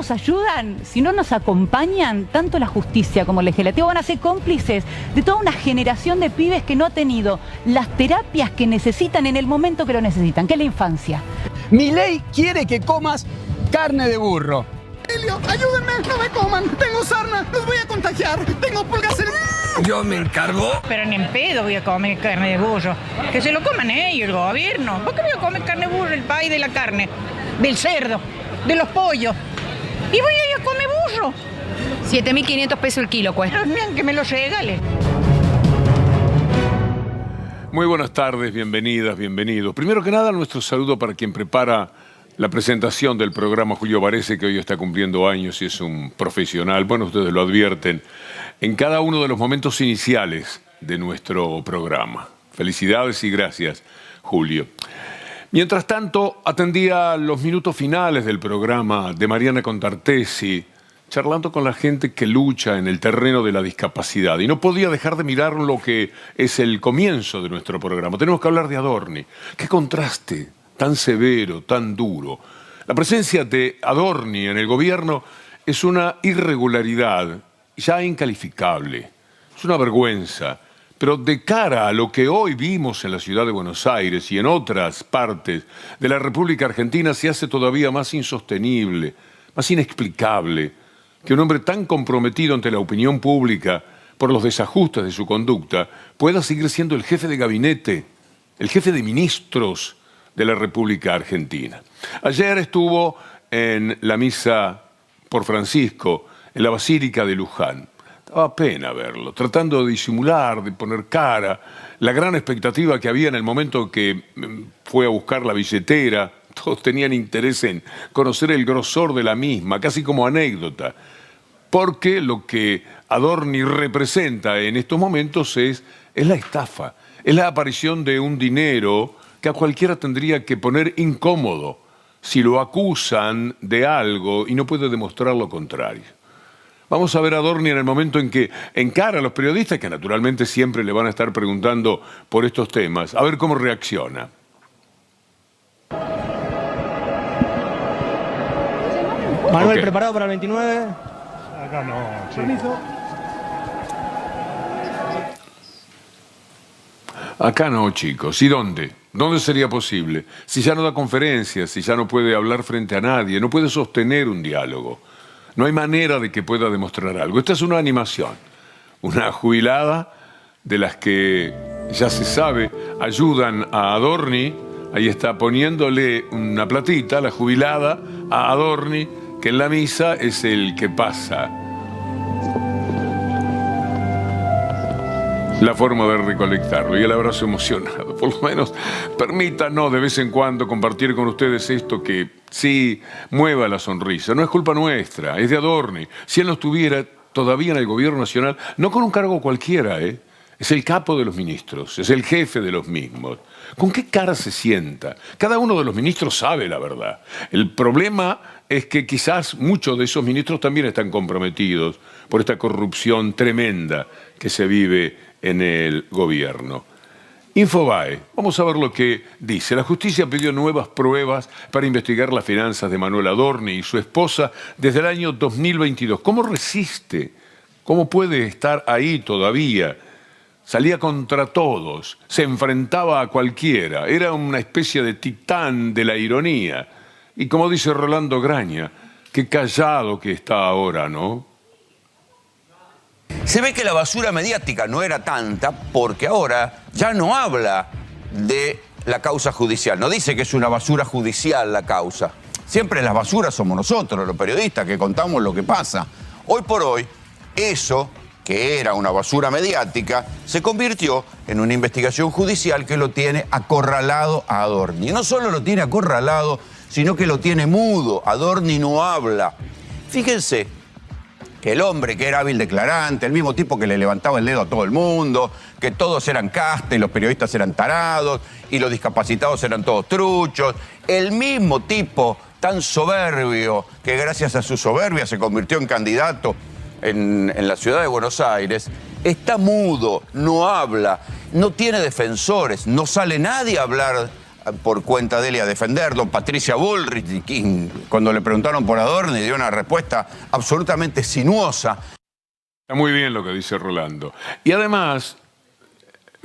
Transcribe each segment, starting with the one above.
nos ayudan, si no nos acompañan, tanto la justicia como el legislativo van a ser cómplices de toda una generación de pibes que no ha tenido las terapias que necesitan en el momento que lo necesitan, que es la infancia. Milei quiere que comas carne de burro. Elio, ayúdenme, no me coman. Tengo sarna, los voy a contagiar. Tengo pulgas en... Yo me encargo. Pero ni en pedo voy a comer carne de burro. Que se lo coman ellos, el gobierno. ¿Por qué voy a comer carne de burro, el país de la carne? Del cerdo, de los pollos. Y voy a ir a comer burro. 7.500 pesos el kilo cuesta. Pero miren que me lo regalen. Muy buenas tardes, bienvenidas, bienvenidos. Primero que nada, nuestro saludo para quien prepara la presentación del programa, Julio Varese, que hoy está cumpliendo años y es un profesional. Bueno, ustedes lo advierten en cada uno de los momentos iniciales de nuestro programa. Felicidades y gracias, Julio. Mientras tanto, atendía los minutos finales del programa de Mariana Contartesi, charlando con la gente que lucha en el terreno de la discapacidad. Y no podía dejar de mirar lo que es el comienzo de nuestro programa. Tenemos que hablar de Adorni. ¡Qué contraste tan severo, tan duro! La presencia de Adorni en el gobierno es una irregularidad ya incalificable. Es una vergüenza. Pero de cara a lo que hoy vimos en la ciudad de Buenos Aires y en otras partes de la República Argentina, se hace todavía más insostenible, más inexplicable, que un hombre tan comprometido ante la opinión pública por los desajustes de su conducta pueda seguir siendo el jefe de gabinete, el jefe de ministros de la República Argentina. Ayer estuvo en la misa por Francisco, en la Basílica de Luján. Daba pena verlo, tratando de disimular, de poner cara, la gran expectativa que había en el momento que fue a buscar la billetera. Todos tenían interés en conocer el grosor de la misma, casi como anécdota, porque lo que Adorni representa en estos momentos es la estafa, es la aparición de un dinero que a cualquiera tendría que poner incómodo si lo acusan de algo y no puede demostrar lo contrario. Vamos a ver a Adorni en el momento en que encara a los periodistas, que naturalmente siempre le van a estar preguntando por estos temas, a ver cómo reacciona. Manuel, Okay. ¿preparado para el 29? Acá no, sí. Permiso. Acá no, chicos. ¿Y dónde? ¿Dónde sería posible? Si ya no da conferencias, si ya no puede hablar frente a nadie, no puede sostener un diálogo. No hay manera de que pueda demostrar algo. Esta es una animación, una jubilada de las que ya se sabe ayudan a Adorni. Ahí está poniéndole una platita, la jubilada, a Adorni, que en la misa es el que pasa la forma de recolectarlo y el abrazo emocionado. Por lo menos permítanos de vez en cuando compartir con ustedes esto que sí mueva la sonrisa. No es culpa nuestra, es de Adorni. Si él no estuviera todavía en el gobierno nacional, no con un cargo cualquiera, es el capo de los ministros, es el jefe de los mismos. ¿Con qué cara se sienta? Cada uno de los ministros sabe la verdad. El problema es que quizás muchos de esos ministros también están comprometidos por esta corrupción tremenda que se vive en el gobierno. Infobae, vamos a ver lo que dice. La justicia pidió nuevas pruebas para investigar las finanzas de Manuel Adorni y su esposa desde el año 2022. ¿Cómo resiste? ¿Cómo puede estar ahí todavía? Salía contra todos, se enfrentaba a cualquiera, era una especie de titán de la ironía. Y como dice Rolando Graña, qué callado que está ahora, ¿no? Se ve que la basura mediática no era tanta porque ahora ya no habla de la causa judicial. No dice que es una basura judicial la causa. Siempre las basuras somos nosotros, los periodistas, que contamos lo que pasa. Hoy por hoy, eso que era una basura mediática, se convirtió en una investigación judicial que lo tiene acorralado a Adorni. Y no solo lo tiene acorralado, sino que lo tiene mudo. Adorni no habla. Fíjense que el hombre que era hábil declarante, el mismo tipo que le levantaba el dedo a todo el mundo, que todos eran castes, los periodistas eran tarados y los discapacitados eran todos truchos, el mismo tipo tan soberbio que gracias a su soberbia se convirtió en candidato en la ciudad de Buenos Aires, está mudo, no habla, no tiene defensores, no sale nadie a hablar por cuenta de él y a defenderlo. Patricia Bullrich, cuando le preguntaron por Adorni, dio una respuesta absolutamente sinuosa. Está muy bien lo que dice Rolando. Y además,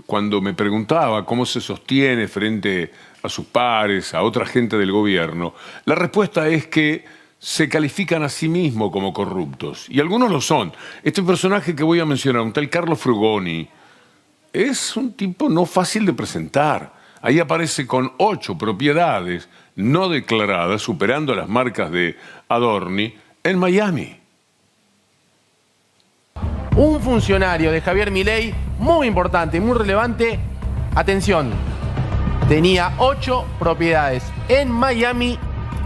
cuando me preguntaba cómo se sostiene frente a sus pares, a otra gente del gobierno, la respuesta es que se califican a sí mismos como corruptos. Y algunos lo son. Este personaje que voy a mencionar, un tal Carlos Frugoni, es un tipo no fácil de presentar. Ahí aparece con 8 propiedades no declaradas, superando las marcas de Adorni, en Miami. Un funcionario de Javier Milei muy importante, muy relevante, atención, tenía 8 propiedades en Miami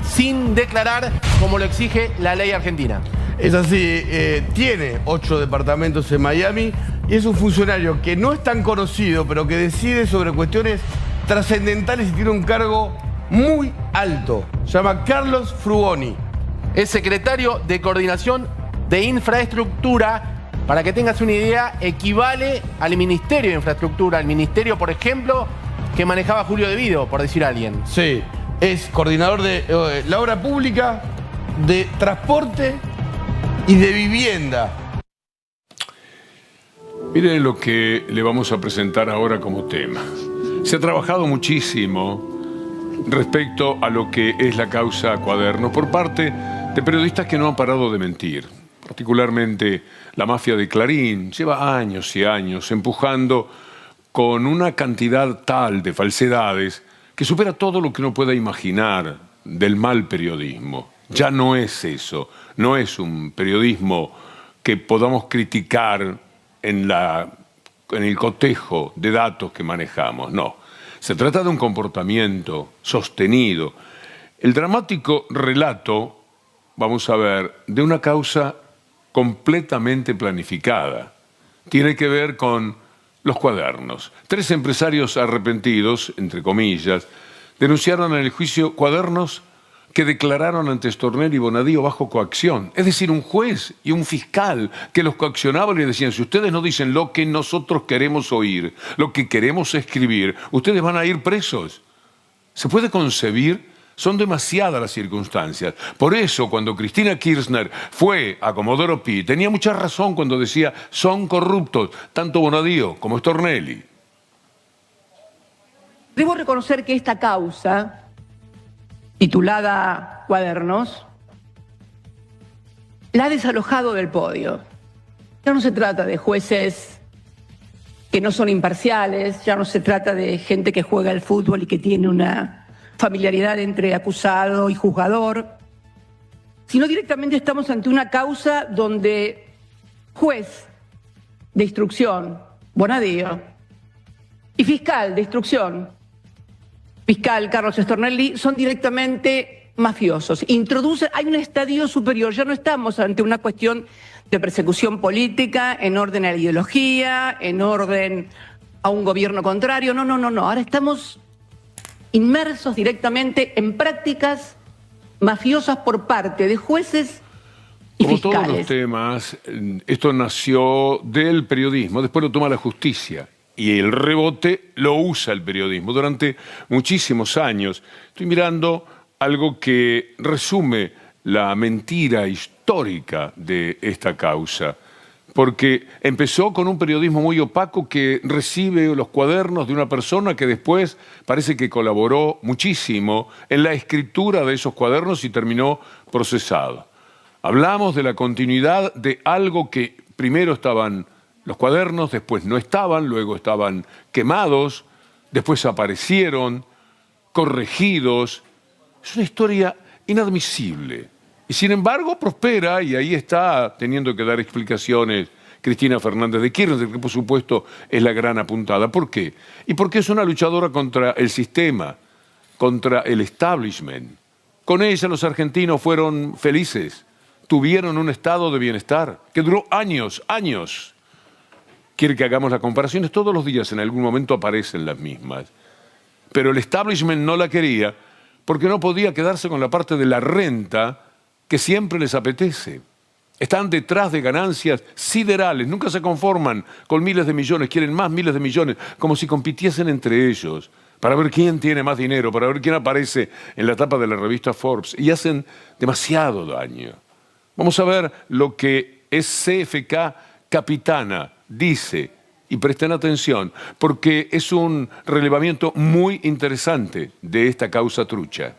sin declarar como lo exige la ley argentina. Es así, tiene 8 departamentos en Miami y es un funcionario que no es tan conocido, pero que decide sobre cuestiones trascendentales y tiene un cargo muy alto. Se llama Carlos Frugoni. Es secretario de Coordinación de Infraestructura. Para que tengas una idea, equivale al Ministerio de Infraestructura, al ministerio, por ejemplo, que manejaba Julio De Vido, por decir alguien. Sí, es coordinador de la obra pública, de transporte y de vivienda. Miren lo que le vamos a presentar ahora como tema. Se ha trabajado muchísimo respecto a lo que es la causa Cuadernos por parte de periodistas que no han parado de mentir. Particularmente la mafia de Clarín lleva años y años empujando con una cantidad tal de falsedades que supera todo lo que uno pueda imaginar del mal periodismo. Ya no es eso, no es un periodismo que podamos criticar en el cotejo de datos que manejamos, no. Se trata de un comportamiento sostenido. El dramático relato, vamos a ver, de una causa completamente planificada. Tiene que ver con los cuadernos. 3 empresarios arrepentidos, entre comillas, denunciaron en el juicio cuadernos que declararon ante Stornelli y Bonadío bajo coacción. Es decir, un juez y un fiscal que los coaccionaban y le decían, si ustedes no dicen lo que nosotros queremos oír, lo que queremos escribir, ustedes van a ir presos. ¿Se puede concebir? Son demasiadas las circunstancias. Por eso, cuando Cristina Kirchner fue a Comodoro Pi, tenía mucha razón cuando decía, son corruptos, tanto Bonadío como Stornelli. Debo reconocer que esta causa, titulada Cuadernos, la ha desalojado del podio. Ya no se trata de jueces que no son imparciales, ya no se trata de gente que juega al fútbol y que tiene una familiaridad entre acusado y juzgador, sino directamente estamos ante una causa donde juez de instrucción, Bonadío, y fiscal de instrucción, fiscal Carlos Stornelli, son directamente mafiosos. Hay un estadio superior, ya no estamos ante una cuestión de persecución política en orden a la ideología, en orden a un gobierno contrario, no, ahora estamos inmersos directamente en prácticas mafiosas por parte de jueces y como fiscales. Todos los temas, esto nació del periodismo, después lo toma la justicia y el rebote lo usa el periodismo durante muchísimos años. Estoy mirando algo que resume la mentira histórica de esta causa. Porque empezó con un periodismo muy opaco que recibe los cuadernos de una persona que después parece que colaboró muchísimo en la escritura de esos cuadernos y terminó procesado. Hablamos de la continuidad de algo que primero estaban los cuadernos, después no estaban, luego estaban quemados, después aparecieron, corregidos. Es una historia inadmisible. Y sin embargo prospera, y ahí está teniendo que dar explicaciones Cristina Fernández de Kirchner, que por supuesto es la gran apuntada. ¿Por qué? Y porque es una luchadora contra el sistema, contra el establishment. Con ella los argentinos fueron felices, tuvieron un estado de bienestar que duró años. Quiere que hagamos las comparaciones, todos los días en algún momento aparecen las mismas. Pero el establishment no la quería porque no podía quedarse con la parte de la renta que siempre les apetece. Están detrás de ganancias siderales, nunca se conforman con miles de millones, quieren más miles de millones, como si compitiesen entre ellos. para ver quién tiene más dinero, para ver quién aparece en la tapa de la revista Forbes, y hacen demasiado daño. Vamos a ver lo que CFK Capitana dice, y presten atención, porque es un relevamiento muy interesante de esta causa trucha.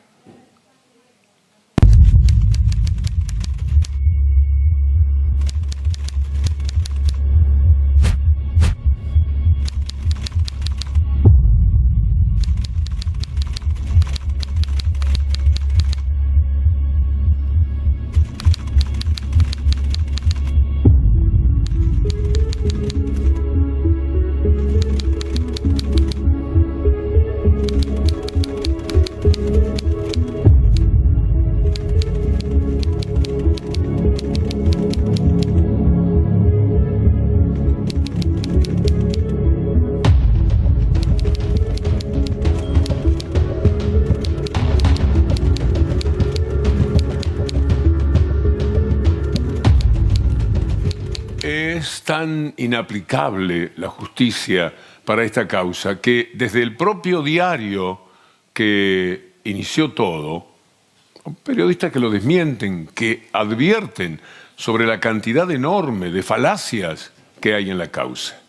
Es tan inaplicable la justicia para esta causa que desde el propio diario que inició todo, periodistas que lo desmienten, que advierten sobre la cantidad enorme de falacias que hay en la causa.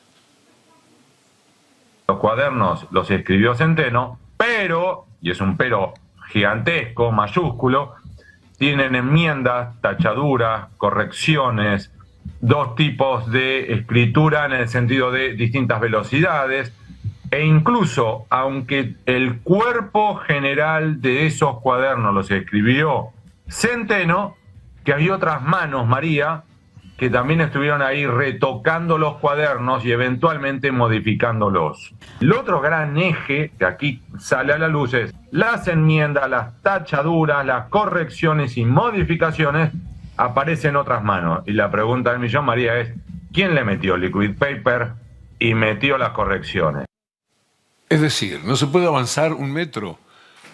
Los cuadernos los escribió Centeno, pero, y es un pero gigantesco, mayúsculo, tienen enmiendas, tachaduras, correcciones, dos tipos de escritura en el sentido de distintas velocidades, e incluso, aunque el cuerpo general de esos cuadernos los escribió Centeno, que había otras manos, María, que también estuvieron ahí retocando los cuadernos y eventualmente modificándolos. El otro gran eje que aquí sale a la luz es las enmiendas, las tachaduras, las correcciones y modificaciones aparecen en otras manos. Y la pregunta del millón, María, es ¿quién le metió liquid paper y metió las correcciones? Es decir, no se puede avanzar un metro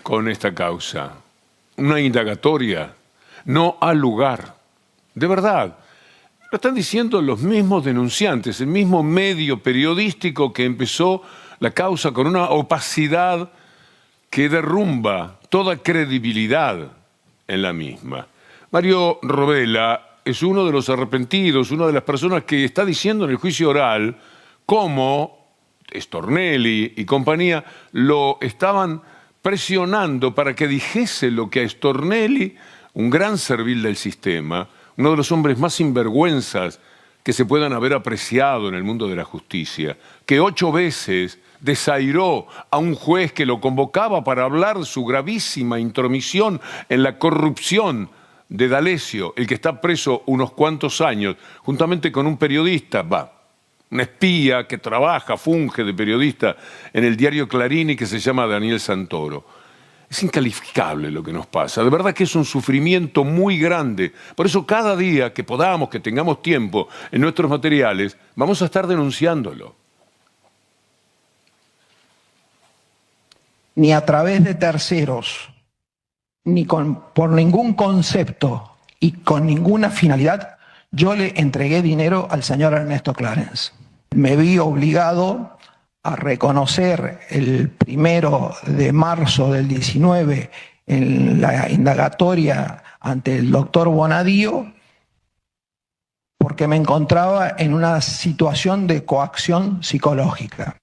con esta causa. Una indagatoria no ha lugar. De verdad. Lo están diciendo los mismos denunciantes, el mismo medio periodístico que empezó la causa con una opacidad que derrumba toda credibilidad en la misma. Mario Robela es uno de los arrepentidos, una de las personas que está diciendo en el juicio oral cómo Stornelli y compañía lo estaban presionando para que dijese lo que a Stornelli, un gran servil del sistema, uno de los hombres más sinvergüenzas que se puedan haber apreciado en el mundo de la justicia, que 8 veces desairó a un juez que lo convocaba para hablar de su gravísima intromisión en la corrupción de D'Alessio, el que está preso unos cuantos años, juntamente con un periodista, un espía que trabaja, funge de periodista en el diario Clarín y que se llama Daniel Santoro. Es incalificable lo que nos pasa, de verdad que es un sufrimiento muy grande. Por eso cada día que podamos, que tengamos tiempo en nuestros materiales, vamos a estar denunciándolo. Ni a través de terceros, ni por ningún concepto y con ninguna finalidad, yo le entregué dinero al señor Ernesto Clarence. Me vi obligado a reconocer el 1 de marzo del 19 en la indagatoria ante el doctor Bonadío, porque me encontraba en una situación de coacción psicológica,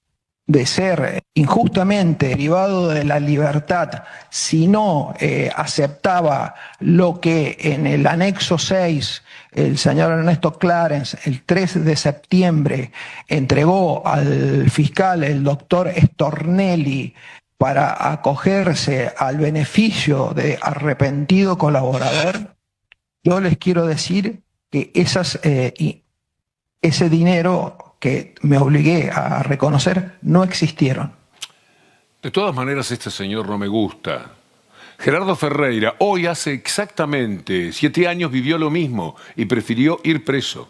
de ser injustamente privado de la libertad si no aceptaba lo que en el anexo 6 el señor Ernesto Clarence el 3 de septiembre entregó al fiscal el doctor Stornelli para acogerse al beneficio de arrepentido colaborador. Yo les quiero decir que ese dinero que me obligué a reconocer no existieron. De todas maneras, este señor no me gusta. Gerardo Ferreira, hoy hace exactamente 7 años vivió lo mismo y prefirió ir preso.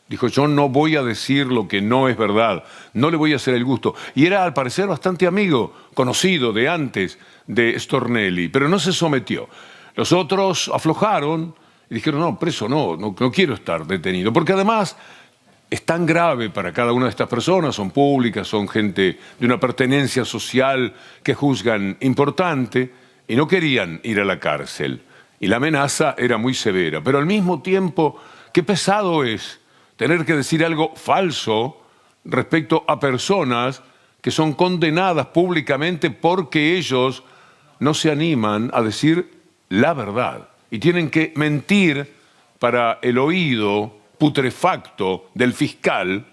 Dijo, yo no voy a decir lo que no es verdad, no le voy a hacer el gusto. Y era, al parecer, bastante amigo, conocido de antes de Stornelli, pero no se sometió. Los otros aflojaron y dijeron, no, preso no quiero estar detenido. Porque además, es tan grave para cada una de estas personas, son públicas, son gente de una pertenencia social que juzgan importante y no querían ir a la cárcel. Y la amenaza era muy severa, pero al mismo tiempo, qué pesado es tener que decir algo falso respecto a personas que son condenadas públicamente porque ellos no se animan a decir la verdad y tienen que mentir para el oído putrefacto del fiscal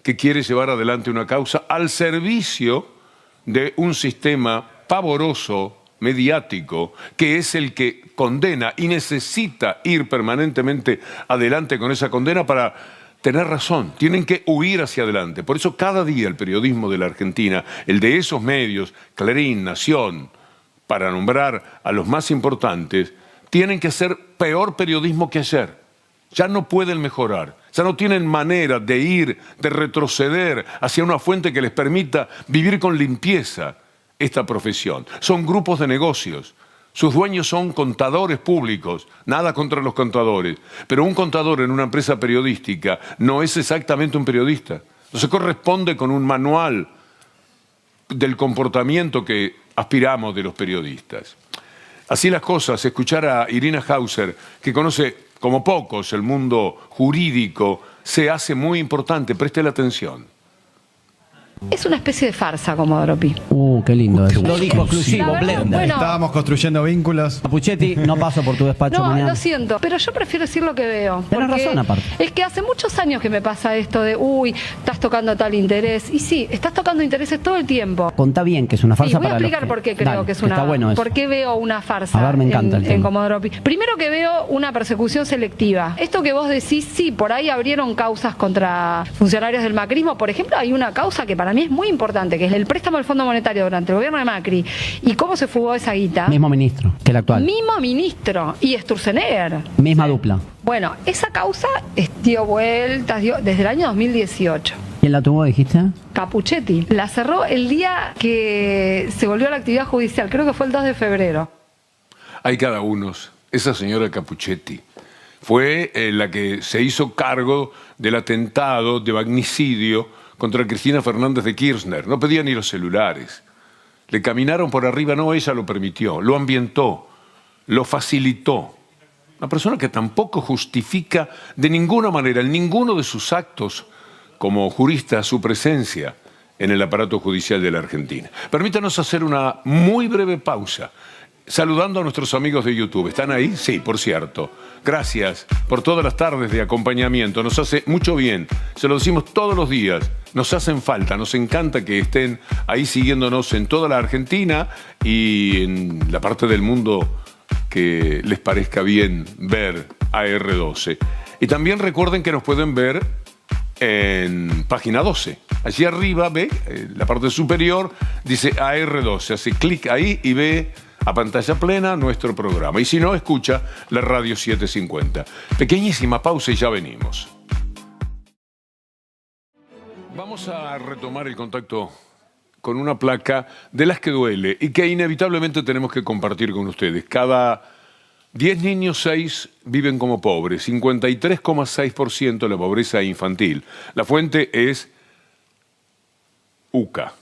que quiere llevar adelante una causa al servicio de un sistema pavoroso, mediático, que es el que condena y necesita ir permanentemente adelante con esa condena para tener razón. Tienen que huir hacia adelante. Por eso cada día el periodismo de la Argentina, el de esos medios, Clarín, Nación, para nombrar a los más importantes, tienen que hacer peor periodismo que ayer. Ya no pueden mejorar, ya no tienen manera de ir, de retroceder hacia una fuente que les permita vivir con limpieza esta profesión. Son grupos de negocios, sus dueños son contadores públicos, nada contra los contadores, pero un contador en una empresa periodística no es exactamente un periodista, no se corresponde con un manual del comportamiento que aspiramos de los periodistas. Así las cosas, escuchar a Irina Hauser, que conoce como pocos el mundo jurídico, se hace muy importante. Preste la atención. Es una especie de farsa, Comodoro Pi. Qué lindo eso. Lo dijo exclusivo, Blender. Bueno, Estábamos construyendo vínculos. Capuchetti, no paso por tu despacho no, mañana. lo siento, pero yo prefiero decir lo que veo. Tenés porque razón, aparte. Es que hace muchos años que me pasa esto de, estás tocando tal interés. Y sí, estás tocando intereses todo el tiempo. Contá bien que es una farsa voy a para los explicar por qué creo Dale, que es una... Está bueno eso. ¿Por qué veo una farsa A ver, me encanta el en tema. Comodoro Pi? Primero que veo una persecución selectiva. Esto que vos decís, sí, por ahí abrieron causas contra funcionarios del macrismo. Por ejemplo, hay una causa que para mí es muy importante, que es el préstamo del Fondo Monetario durante el gobierno de Macri y cómo se fugó esa guita. Mismo ministro que el actual. Mismo ministro y Sturzenegger. Misma dupla. Bueno, esa causa dio vueltas desde el año 2018. ¿Quién la tuvo, dijiste? Capuchetti. La cerró el día que se volvió a la actividad judicial, creo que fue el 2 de febrero. Hay cada uno. Esa señora Capuchetti fue la que se hizo cargo del atentado de magnicidio contra Cristina Fernández de Kirchner. No pedía ni los celulares. Le caminaron por arriba, no, ella lo permitió, lo ambientó, lo facilitó. Una persona que tampoco justifica de ninguna manera, en ninguno de sus actos como jurista, su presencia en el aparato judicial de la Argentina. Permítanos hacer una muy breve pausa, saludando a nuestros amigos de YouTube. ¿Están ahí? Sí, por cierto. Gracias por todas las tardes de acompañamiento. Nos hace mucho bien. Se lo decimos todos los días. Nos hacen falta. Nos encanta que estén ahí siguiéndonos en toda la Argentina y en la parte del mundo que les parezca bien ver AR12. Y también recuerden que nos pueden ver en página 12. Allí arriba, ve, la parte superior, dice AR12. Hace clic ahí y ve a pantalla plena nuestro programa. Y si no, escucha la radio 750. Pequeñísima pausa y ya venimos. Vamos a retomar el contacto con una placa de las que duele y que inevitablemente tenemos que compartir con ustedes. Cada 10 niños, 6 viven como pobres, 53,6% la pobreza infantil. La fuente es UCA.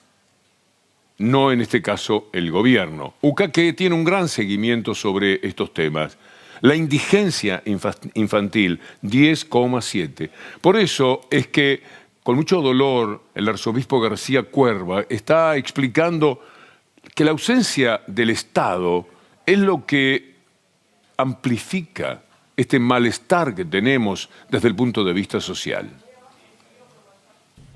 No en este caso el gobierno. UCA, que tiene un gran seguimiento sobre estos temas. La indigencia infantil, 10,7. Por eso es que, con mucho dolor, el arzobispo García Cuerva está explicando que la ausencia del Estado es lo que amplifica este malestar que tenemos desde el punto de vista social.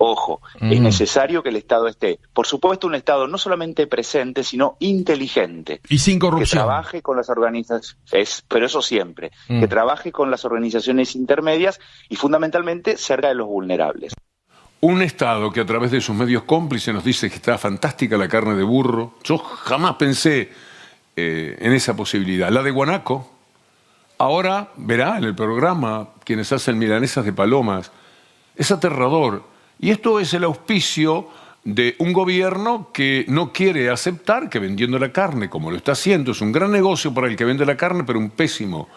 Ojo, es necesario que el Estado esté. Por supuesto, un Estado no solamente presente, sino inteligente. Y sin corrupción. Que trabaje con las organizaciones, pero eso siempre. Que trabaje con las organizaciones intermedias y fundamentalmente cerca de los vulnerables. Un Estado que a través de sus medios cómplices nos dice que está fantástica la carne de burro. Yo jamás pensé en esa posibilidad. La de guanaco. Ahora verá en el programa quienes hacen milanesas de palomas. Es aterrador. Y esto es el auspicio de un gobierno que no quiere aceptar que vendiendo la carne, como lo está haciendo, es un gran negocio para el que vende la carne, pero un pésimo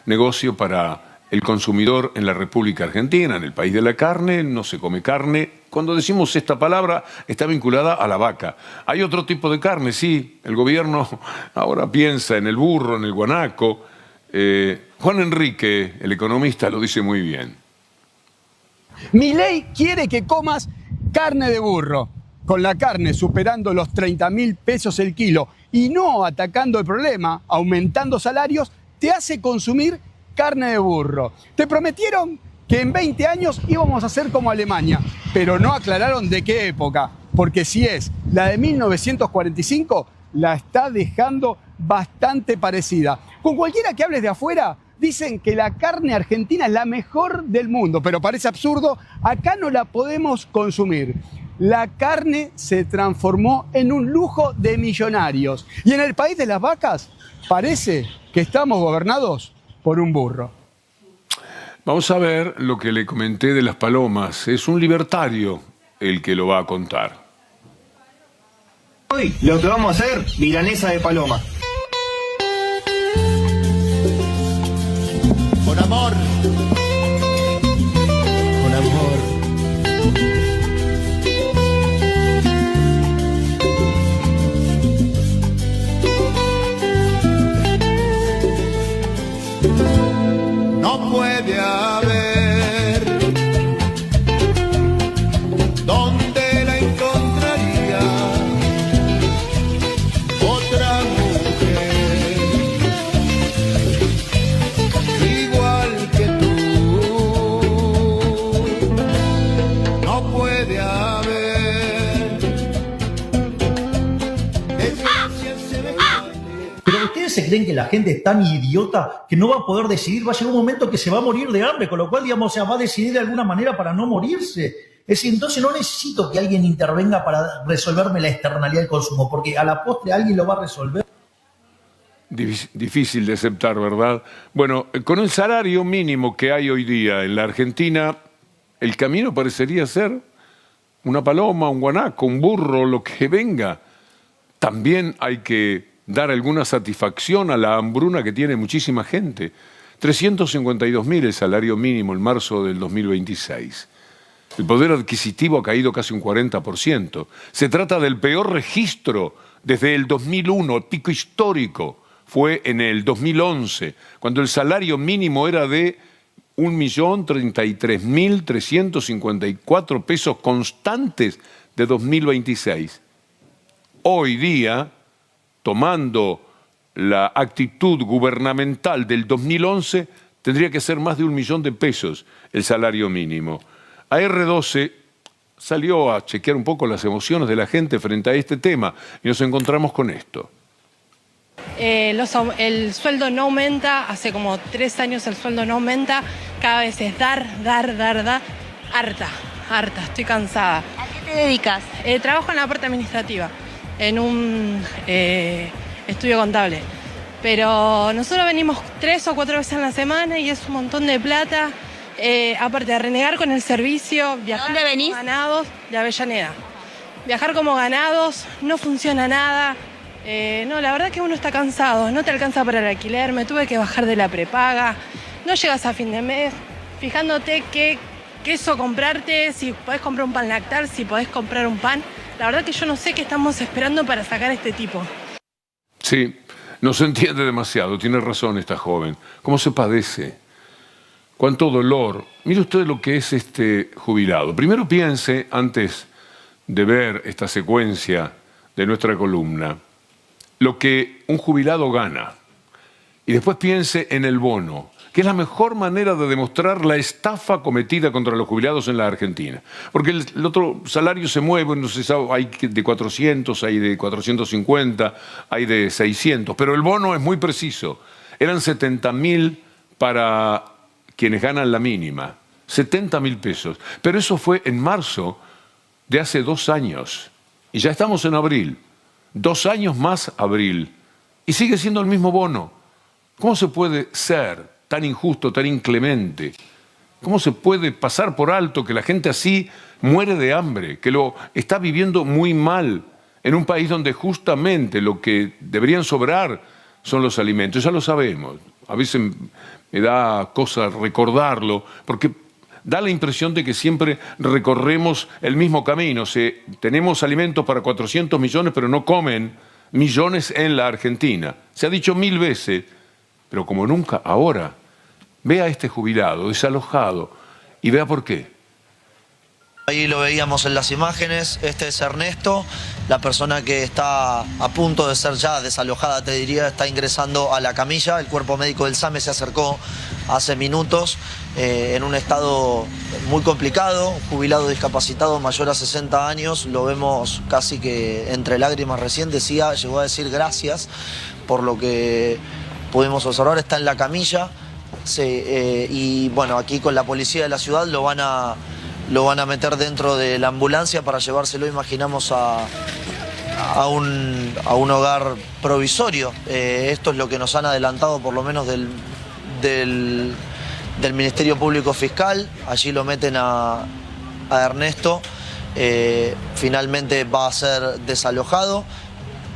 negocio para el consumidor en la República Argentina, en el país de la carne, no se come carne. Cuando decimos esta palabra, está vinculada a la vaca. Hay otro tipo de carne, sí. El gobierno ahora piensa en el burro, en el guanaco. Juan Enrique, el economista, lo dice muy bien. Milei quiere que comas carne de burro, con la carne superando los 30.000 pesos el kilo y no atacando el problema, aumentando salarios, te hace consumir carne de burro. Te prometieron que en 20 años íbamos a ser como Alemania, pero no aclararon de qué época, porque si es la de 1945, la está dejando bastante parecida. Con cualquiera que hables de afuera, dicen que la carne argentina es la mejor del mundo, pero parece absurdo, acá no la podemos consumir. La carne se transformó en un lujo de millonarios. Y en el país de las vacas, parece que estamos gobernados por un burro. Vamos a ver lo que le comenté de las palomas. Es un libertario el que lo va a contar. Hoy lo que vamos a hacer, milanesa de paloma. Con amor. Con amor. No puede haber donde la encontraría otra mujer igual que tú. No puede haber desgracia semejante. Pero ustedes se creen que la gente es tan idiota que no va a poder decidir, va a llegar un momento que se va a morir de hambre, con lo cual, digamos, o sea, va a decidir de alguna manera para no morirse. Es decir, entonces no necesito que alguien intervenga para resolverme la externalidad del consumo, porque a la postre alguien lo va a resolver. Difícil de aceptar, ¿verdad? Bueno, con el salario mínimo que hay hoy día en la Argentina, el camino parecería ser una paloma, un guanaco, un burro, lo que venga. También hay que dar alguna satisfacción a la hambruna que tiene muchísima gente. 352.000 el salario mínimo en marzo del 2026. El poder adquisitivo ha caído casi un 40%. Se trata del peor registro desde el 2001, el pico histórico fue en el 2011, cuando el salario mínimo era de 1.033.354 pesos constantes de 2026. Hoy día, tomando la actitud gubernamental del 2011, tendría que ser más de 1 millón de pesos el salario mínimo. AR12 salió a chequear un poco las emociones de la gente frente a este tema y nos encontramos con esto. El sueldo no aumenta, hace como 3 años el sueldo no aumenta, cada vez es dar, harta, estoy cansada. ¿A qué te dedicas? Trabajo en la parte administrativa, en un estudio contable, pero nosotros venimos 3 o 4 veces a la semana y es un montón de plata, aparte de renegar con el servicio, viajar. ¿Dónde venís? Como ganados de Avellaneda. Viajar como ganados, no funciona nada. No, la verdad que uno está cansado, no te alcanza para el alquiler, me tuve que bajar de la prepaga, no llegas a fin de mes, fijándote qué queso comprarte, si podés comprar un pan lactal, si podés comprar un pan. La verdad que yo no sé qué estamos esperando para sacar a este tipo. Sí, no se entiende demasiado, tiene razón esta joven. ¿Cómo se padece? ¿Cuánto dolor? Mire usted lo que es este jubilado. Primero piense, antes de ver esta secuencia de nuestra columna, lo que un jubilado gana. Y después piense en el bono, que es la mejor manera de demostrar la estafa cometida contra los jubilados en la Argentina. Porque el otro salario se mueve, no se sabe, hay de 400, hay de 450, hay de 600, pero el bono es muy preciso. Eran 70.000 para quienes ganan la mínima, 70.000 pesos. Pero eso fue en marzo de hace 2 años. Y ya estamos en abril. 2 años más abril. Y sigue siendo el mismo bono. ¿Cómo se puede ser tan injusto, tan inclemente? ¿Cómo se puede pasar por alto que la gente así muere de hambre, que lo está viviendo muy mal en un país donde justamente lo que deberían sobrar son los alimentos? Ya lo sabemos. A veces me da cosa recordarlo, porque da la impresión de que siempre recorremos el mismo camino. Tenemos alimentos para 400 millones, pero no comen millones en la Argentina. Se ha dicho 1000 veces, pero como nunca ahora. Vea a este jubilado, desalojado, y vea por qué. Ahí lo veíamos en las imágenes, este es Ernesto, la persona que está a punto de ser ya desalojada, te diría, está ingresando a la camilla. El cuerpo médico del SAME se acercó hace minutos en un estado muy complicado, jubilado discapacitado mayor a 60 años, lo vemos casi que entre lágrimas recién, decía, llegó a decir gracias por lo que pudimos observar, está en la camilla, y bueno, aquí con la policía de la ciudad lo van a meter dentro de la ambulancia para llevárselo, imaginamos, a un hogar provisorio. Esto es lo que nos han adelantado por lo menos del Ministerio Público Fiscal. Allí lo meten a Ernesto. Finalmente va a ser desalojado.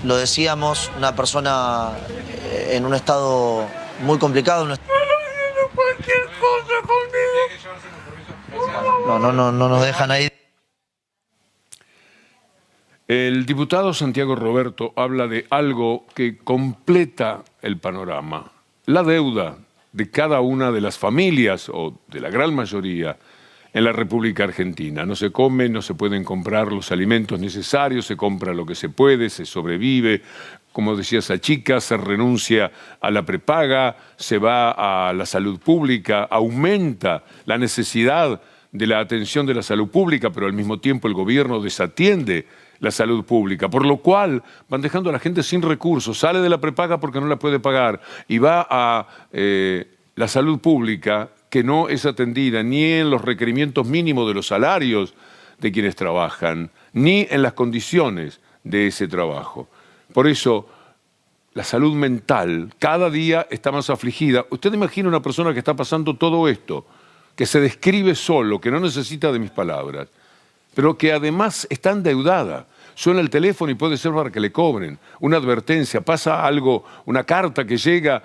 Lo decíamos, una persona en un estado muy complicado. Cualquier cosa conmigo. No nos dejan ahí. El diputado Santiago Roberto habla de algo que completa el panorama. La deuda de cada una de las familias, o de la gran mayoría, en la República Argentina. No se come, no se pueden comprar los alimentos necesarios, se compra lo que se puede, se sobrevive. Como decía esa chica, se renuncia a la prepaga, se va a la salud pública, aumenta la necesidad de la atención de la salud pública, pero al mismo tiempo el gobierno desatiende la salud pública, por lo cual van dejando a la gente sin recursos, sale de la prepaga porque no la puede pagar y va a la salud pública, que no es atendida ni en los requerimientos mínimos de los salarios de quienes trabajan, ni en las condiciones de ese trabajo. Por eso, la salud mental cada día está más afligida. Usted imagina una persona que está pasando todo esto, que se describe solo, que no necesita de mis palabras, pero que además está endeudada. Suena el teléfono y puede ser para que le cobren. Una advertencia, pasa algo, una carta que llega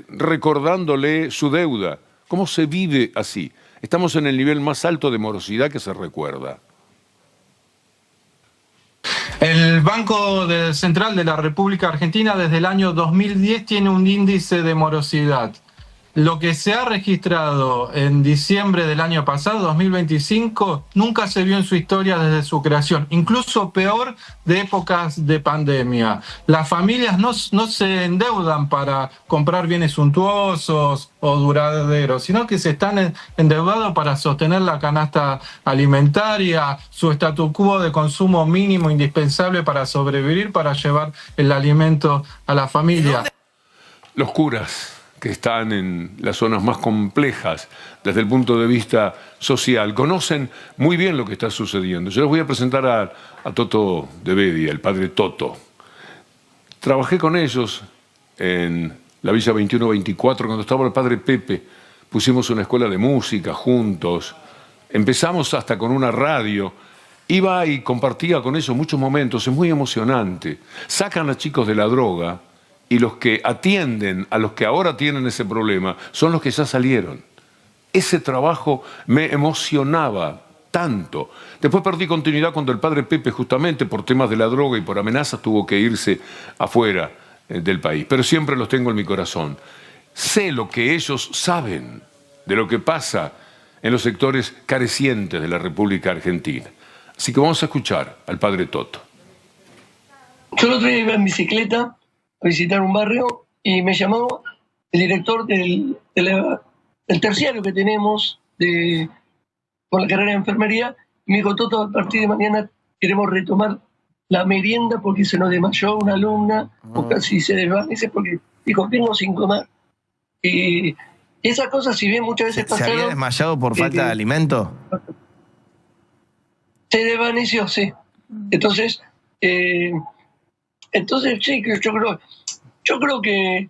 recordándole su deuda. ¿Cómo se vive así? Estamos en el nivel más alto de morosidad que se recuerda. El Banco Central de la República Argentina desde el año 2010 tiene un índice de morosidad. Lo que se ha registrado en diciembre del año pasado, 2025, nunca se vio en su historia desde su creación, incluso peor de épocas de pandemia. Las familias no se endeudan para comprar bienes suntuosos o duraderos, sino que se están endeudados para sostener la canasta alimentaria, su statu quo de consumo mínimo indispensable para sobrevivir, para llevar el alimento a la familia. Los curas que están en las zonas más complejas desde el punto de vista social, conocen muy bien lo que está sucediendo. Yo les voy a presentar a Toto de Bedia, el padre Toto. Trabajé con ellos en la Villa 2124, cuando estaba el padre Pepe. Pusimos una escuela de música juntos. Empezamos hasta con una radio. Iba y compartía con ellos muchos momentos, es muy emocionante. Sacan a chicos de la droga, y los que atienden a los que ahora tienen ese problema son los que ya salieron. Ese trabajo me emocionaba tanto. Después perdí continuidad cuando el padre Pepe, justamente por temas de la droga y por amenazas, tuvo que irse afuera del país. Pero siempre los tengo en mi corazón. Sé lo que ellos saben de lo que pasa en los sectores carecientes de la República Argentina. Así que vamos a escuchar al padre Toto. Yo el otro día iba en bicicleta a visitar un barrio y me llamó el director del terciario que tenemos con la carrera de enfermería y me dijo: Toto, a partir de mañana queremos retomar la merienda porque se nos desmayó una alumna o casi se desvanece porque dijo: vengo sin comer. Y esas cosas, si bien muchas veces pasaron... ¿Se había desmayado por falta de alimento? Se desvaneció, sí. Entonces, sí, yo creo que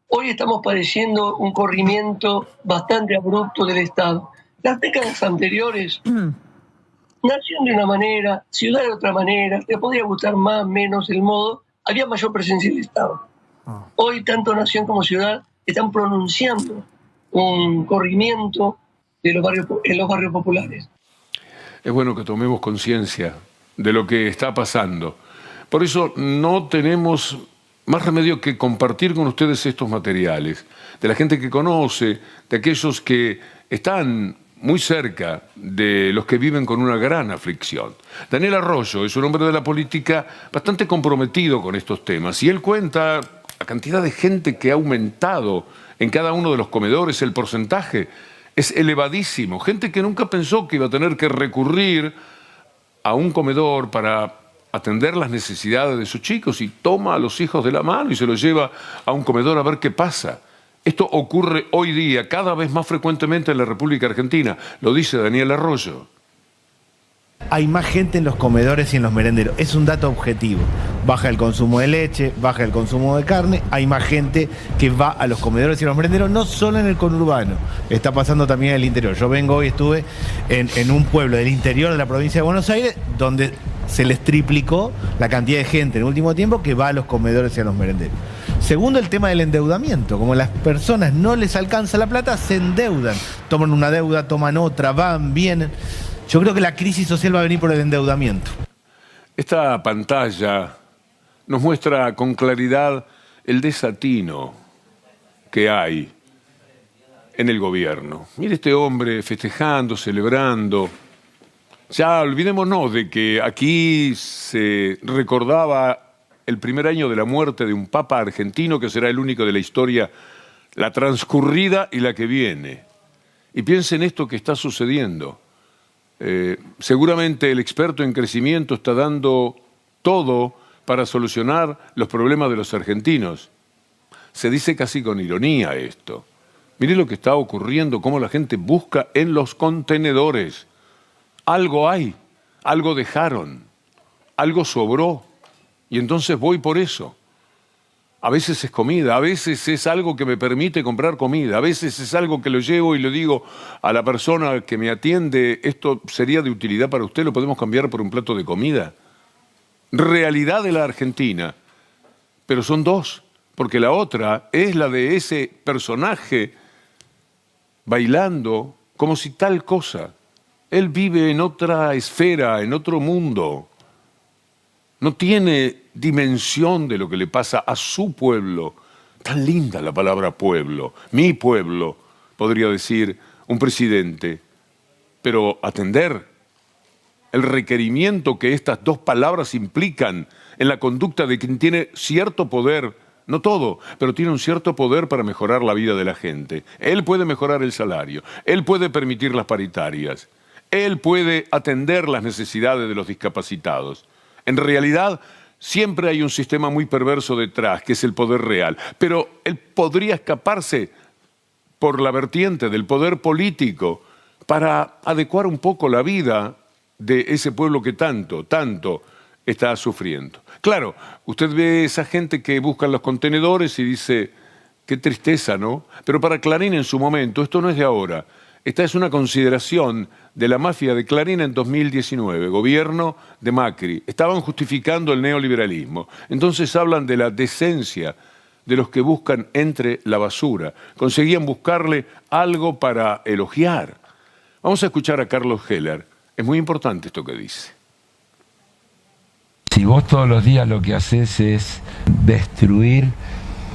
hoy estamos padeciendo un corrimiento bastante abrupto del Estado. Las décadas anteriores, nación de una manera, ciudad de otra manera, te podría gustar más, menos el modo, había mayor presencia del Estado. Hoy, tanto nación como ciudad están pronunciando un corrimiento de en los barrios populares. Es bueno que tomemos conciencia de lo que está pasando. Por eso no tenemos más remedio que compartir con ustedes estos materiales, de la gente que conoce, de aquellos que están muy cerca de los que viven con una gran aflicción. Daniel Arroyo es un hombre de la política bastante comprometido con estos temas y él cuenta la cantidad de gente que ha aumentado en cada uno de los comedores. El porcentaje es elevadísimo. Gente que nunca pensó que iba a tener que recurrir a un comedor para atender las necesidades de sus chicos y toma a los hijos de la mano y se los lleva a un comedor a ver qué pasa. Esto ocurre hoy día cada vez más frecuentemente en la República Argentina, lo dice Daniel Arroyo. Hay más gente en los comedores y en los merenderos. Es un dato objetivo. Baja el consumo de leche, baja el consumo de carne. Hay más gente que va a los comedores y a los merenderos, no solo en el conurbano. Está pasando también en el interior. Yo vengo hoy, estuve en un pueblo del interior de la provincia de Buenos Aires, donde se les triplicó la cantidad de gente en el último tiempo que va a los comedores y a los merenderos. Segundo, el tema del endeudamiento. Como las personas no les alcanza la plata, se endeudan. Toman una deuda, toman otra, van, vienen. Yo creo que la crisis social va a venir por el endeudamiento. Esta pantalla nos muestra con claridad el desatino que hay en el gobierno. Mire este hombre festejando, celebrando. Ya olvidémonos de que aquí se recordaba el primer año de la muerte de un papa argentino que será el único de la historia, la transcurrida y la que viene. Y piensen esto que está sucediendo. Seguramente el experto en crecimiento está dando todo para solucionar los problemas de los argentinos. Se dice casi con ironía esto. Mire lo que está ocurriendo, cómo la gente busca en los contenedores. Algo hay, algo dejaron, algo sobró, y entonces voy por eso. A veces es comida, a veces es algo que me permite comprar comida, a veces es algo que lo llevo y le digo a la persona que me atiende, esto sería de utilidad para usted, lo podemos cambiar por un plato de comida. Realidad de la Argentina, pero son dos, porque la otra es la de ese personaje bailando como si tal cosa. Él vive en otra esfera, en otro mundo. No tiene dimensión de lo que le pasa a su pueblo. Tan linda la palabra pueblo. Mi pueblo, podría decir un presidente. Pero atender el requerimiento que estas dos palabras implican en la conducta de quien tiene cierto poder, no todo, pero tiene un cierto poder para mejorar la vida de la gente. Él puede mejorar el salario, él puede permitir las paritarias, él puede atender las necesidades de los discapacitados. En realidad, siempre hay un sistema muy perverso detrás, que es el poder real. Pero él podría escaparse por la vertiente del poder político para adecuar un poco la vida de ese pueblo que tanto está sufriendo. Claro, usted ve esa gente que busca los contenedores y dice, qué tristeza, ¿no? Pero para Clarín en su momento, esto no es de ahora. Esta es una consideración de la mafia de Clarín en 2019, gobierno de Macri. Estaban justificando el neoliberalismo. Entonces hablan de la decencia de los que buscan entre la basura. Conseguían buscarle algo para elogiar. Vamos a escuchar a Carlos Heller. Es muy importante esto que dice. Si vos todos los días lo que haces es destruir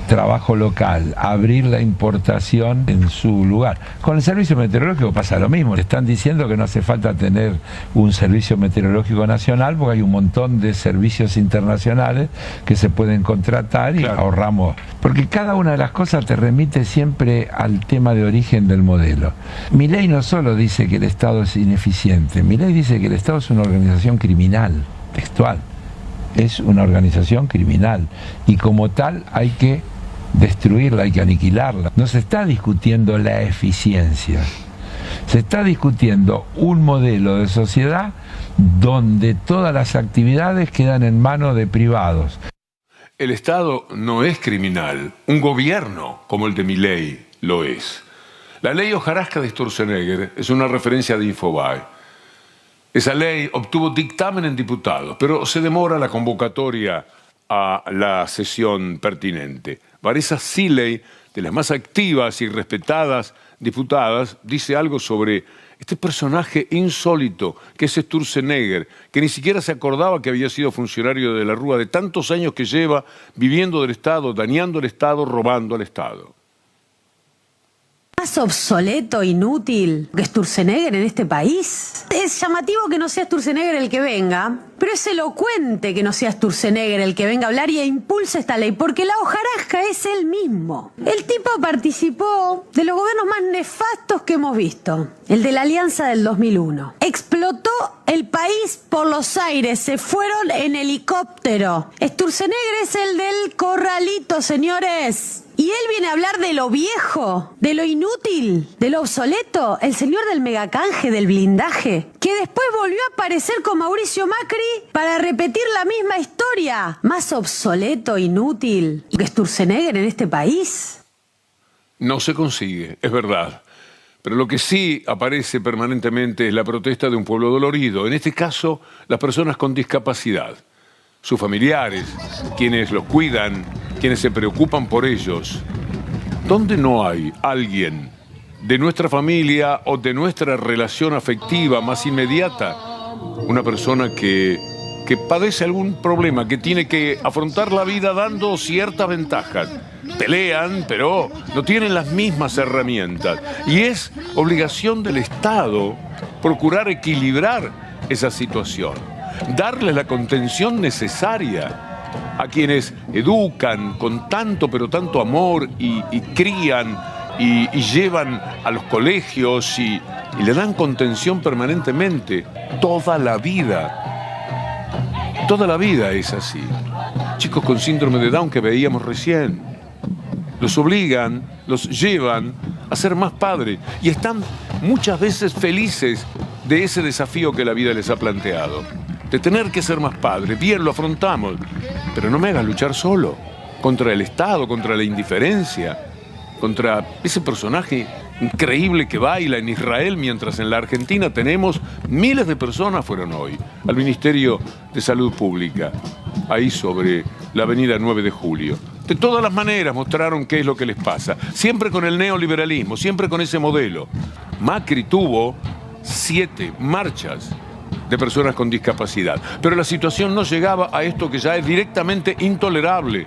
trabajo local, abrir la importación en su lugar. Con el servicio meteorológico pasa lo mismo. Le están diciendo que no hace falta tener un servicio meteorológico nacional porque hay un montón de servicios internacionales que se pueden contratar y ahorramos. Porque cada una de las cosas te remite siempre al tema de origen del modelo. Milei no solo dice que el Estado es ineficiente, Milei dice que el Estado es una organización criminal, textual. Es una organización criminal y como tal hay que destruirla, hay que aniquilarla. No se está discutiendo la eficiencia, se está discutiendo un modelo de sociedad donde todas las actividades quedan en manos de privados. El Estado no es criminal, un gobierno como el de Milei lo es. La ley hojarasca de Sturzenegger es una referencia de Infobae. Esa ley obtuvo dictamen en diputados, pero se demora la convocatoria a la sesión pertinente. Vanessa Siley de las más activas y respetadas diputadas, dice algo sobre este personaje insólito que es Sturzenegger, que ni siquiera se acordaba que había sido funcionario de la Rúa, de tantos años que lleva viviendo del Estado, dañando el Estado, robando al Estado. Más obsoleto, inútil que Sturzenegger en este país. Es llamativo que no sea Sturzenegger el que venga, pero es elocuente que no sea Sturzenegger el que venga a hablar y impulse esta ley, porque la hojarasca es él mismo. El tipo participó de los gobiernos más nefastos que hemos visto, el de la Alianza del 2001. Explotó el país por los aires, se fueron en helicóptero. Sturzenegger es el del corralito, señores. Y él viene a hablar de lo viejo, de lo inútil, de lo obsoleto, el señor del megacanje, del blindaje, que después volvió a aparecer con Mauricio Macri para repetir la misma historia. Más obsoleto, inútil que Sturzenegger en este país. No se consigue, es verdad. Pero lo que sí aparece permanentemente es la protesta de un pueblo dolorido, en este caso las personas con discapacidad, sus familiares, quienes los cuidan, quienes se preocupan por ellos. ¿Dónde no hay alguien de nuestra familia o de nuestra relación afectiva más inmediata? Una persona que padece algún problema, que tiene que afrontar la vida dando ciertas ventajas. Pelean, pero no tienen las mismas herramientas. Y es obligación del Estado procurar equilibrar esa situación, darles la contención necesaria a quienes educan con tanto, pero tanto amor y crían y llevan a los colegios y le dan contención permanentemente. Toda la vida es así. Chicos con síndrome de Down que veíamos recién, los obligan, los llevan a ser más padres y están muchas veces felices de ese desafío que la vida les ha planteado, de tener que ser más padres. Bien, lo afrontamos, pero no me hagas luchar solo contra el Estado, contra la indiferencia, contra ese personaje increíble que baila en Israel, mientras en la Argentina tenemos miles de personas fueron hoy al Ministerio de Salud Pública, ahí sobre la avenida 9 de Julio. De todas las maneras mostraron qué es lo que les pasa, siempre con el neoliberalismo, siempre con ese modelo. Macri tuvo 7 marchas de personas con discapacidad, pero la situación no llegaba a esto que ya es directamente intolerable.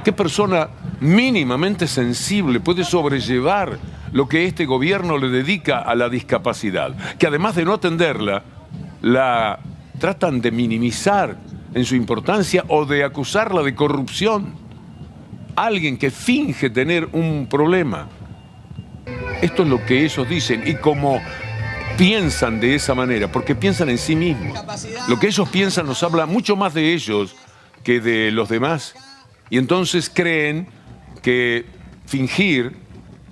¿Qué persona mínimamente sensible puede sobrellevar lo que este gobierno le dedica a la discapacidad? Que además de no atenderla, la tratan de minimizar en su importancia o de acusarla de corrupción. Alguien que finge tener un problema. Esto es lo que ellos dicen, y como piensan de esa manera, porque piensan en sí mismos. Lo que ellos piensan nos habla mucho más de ellos que de los demás. Y entonces creen que fingir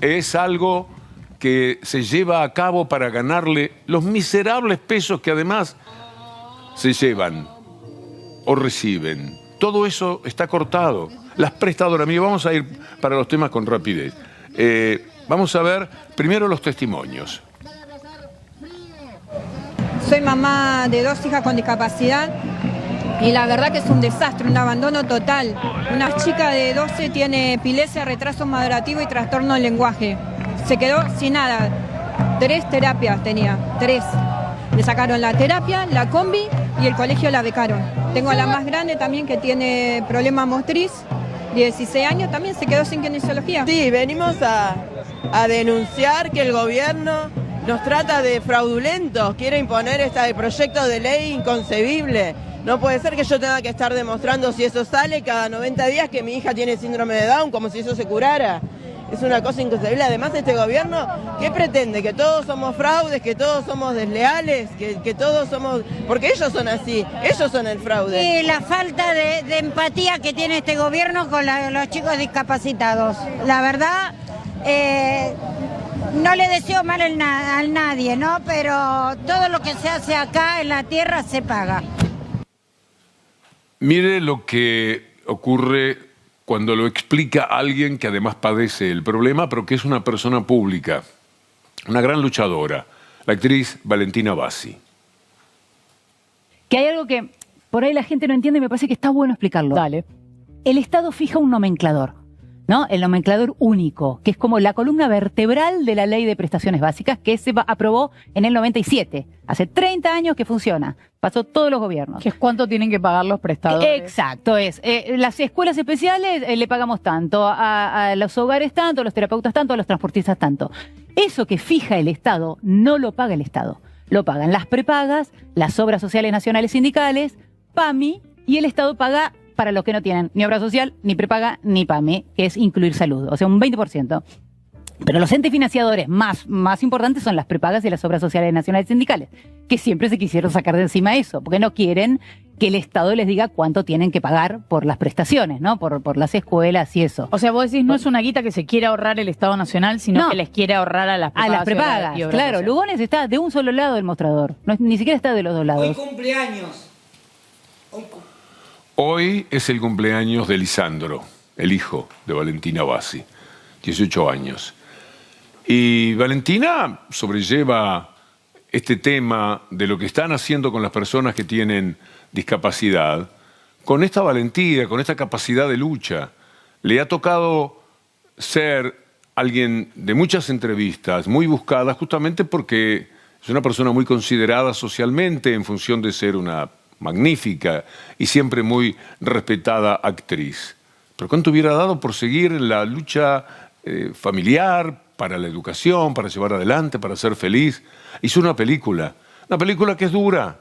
es algo que se lleva a cabo para ganarle los miserables pesos que además se llevan o reciben. Todo eso está cortado. Las prestadoras, mire, vamos a ir para los temas con rapidez. Vamos a ver primero los testimonios. Soy mamá de 2 hijas con discapacidad y la verdad que es un desastre, un abandono total. Una chica de 12 tiene epilepsia, retraso madurativo y trastorno del lenguaje. Se quedó sin nada. 3 terapias tenía, 3. Le sacaron la terapia, la combi y el colegio la becaron. Tengo a la más grande también que tiene problema motriz, 16 años, también se quedó sin kinesiología. Sí, venimos a denunciar que el gobierno nos trata de fraudulentos, quiere imponer este proyecto de ley inconcebible. No puede ser que yo tenga que estar demostrando, si eso sale, cada 90 días que mi hija tiene síndrome de Down, como si eso se curara. Es una cosa inconcebible. Además, este gobierno, ¿qué pretende? ¿Que todos somos fraudes? ¿Que todos somos desleales? ¿Que todos somos...? Porque ellos son así, ellos son el fraude. Sí, la falta de empatía que tiene este gobierno con los chicos discapacitados. La verdad, no le deseo mal a nadie, ¿no? Pero todo lo que se hace acá en la tierra se paga. Mire lo que ocurre cuando lo explica alguien que además padece el problema, pero que es una persona pública, una gran luchadora, la actriz Valentina Bassi. Que hay algo que por ahí la gente no entiende y me parece que está bueno explicarlo. Dale. El Estado fija un nomenclador. ¿no? El nomenclador único, que es como la columna vertebral de la ley de prestaciones básicas que se aprobó en el 97. Hace 30 años que funciona. Pasó todos los gobiernos. ¿Qué es cuánto tienen que pagar los prestadores? Exacto, las escuelas especiales le pagamos tanto, a los hogares tanto, a los terapeutas tanto, a los transportistas tanto. Eso que fija el Estado no lo paga el Estado. Lo pagan las prepagas, las obras sociales nacionales sindicales, PAMI, y el Estado paga para los que no tienen ni obra social, ni prepaga, ni PAMI, que es incluir salud, o sea, un 20%. Pero los entes financiadores más importantes son las prepagas y las obras sociales nacionales sindicales, que siempre se quisieron sacar de encima eso, porque no quieren que el Estado les diga cuánto tienen que pagar por las prestaciones, ¿no? Por las escuelas y eso. O sea, vos decís, no es una guita que se quiere ahorrar el Estado Nacional, sino que les quiere ahorrar a las prepagas. A las prepagas, claro. Lugones está de un solo lado del mostrador, ni siquiera está de los dos lados. Hoy cumpleaños. Hoy es el cumpleaños de Lisandro, el hijo de Valentina Bassi, 18 años. Y Valentina sobrelleva este tema de lo que están haciendo con las personas que tienen discapacidad, con esta valentía, con esta capacidad de lucha. Le ha tocado ser alguien de muchas entrevistas, muy buscada, justamente porque es una persona muy considerada socialmente en función de ser una magnífica y siempre muy respetada actriz. Pero ¿cuánto hubiera dado por seguir la lucha familiar, para la educación, para llevar adelante, para ser feliz? Hizo una película que es dura,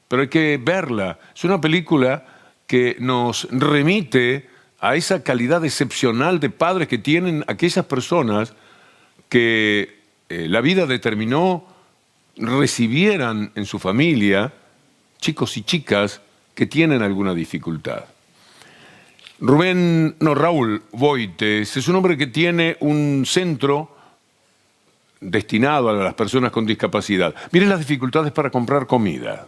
pero hay que verla. Es una película que nos remite a esa calidad excepcional de padres que tienen aquellas personas que la vida determinó recibieran en su familia chicos y chicas que tienen alguna dificultad. Raúl Boites es un hombre que tiene un centro destinado a las personas con discapacidad. Miren las dificultades para comprar comida.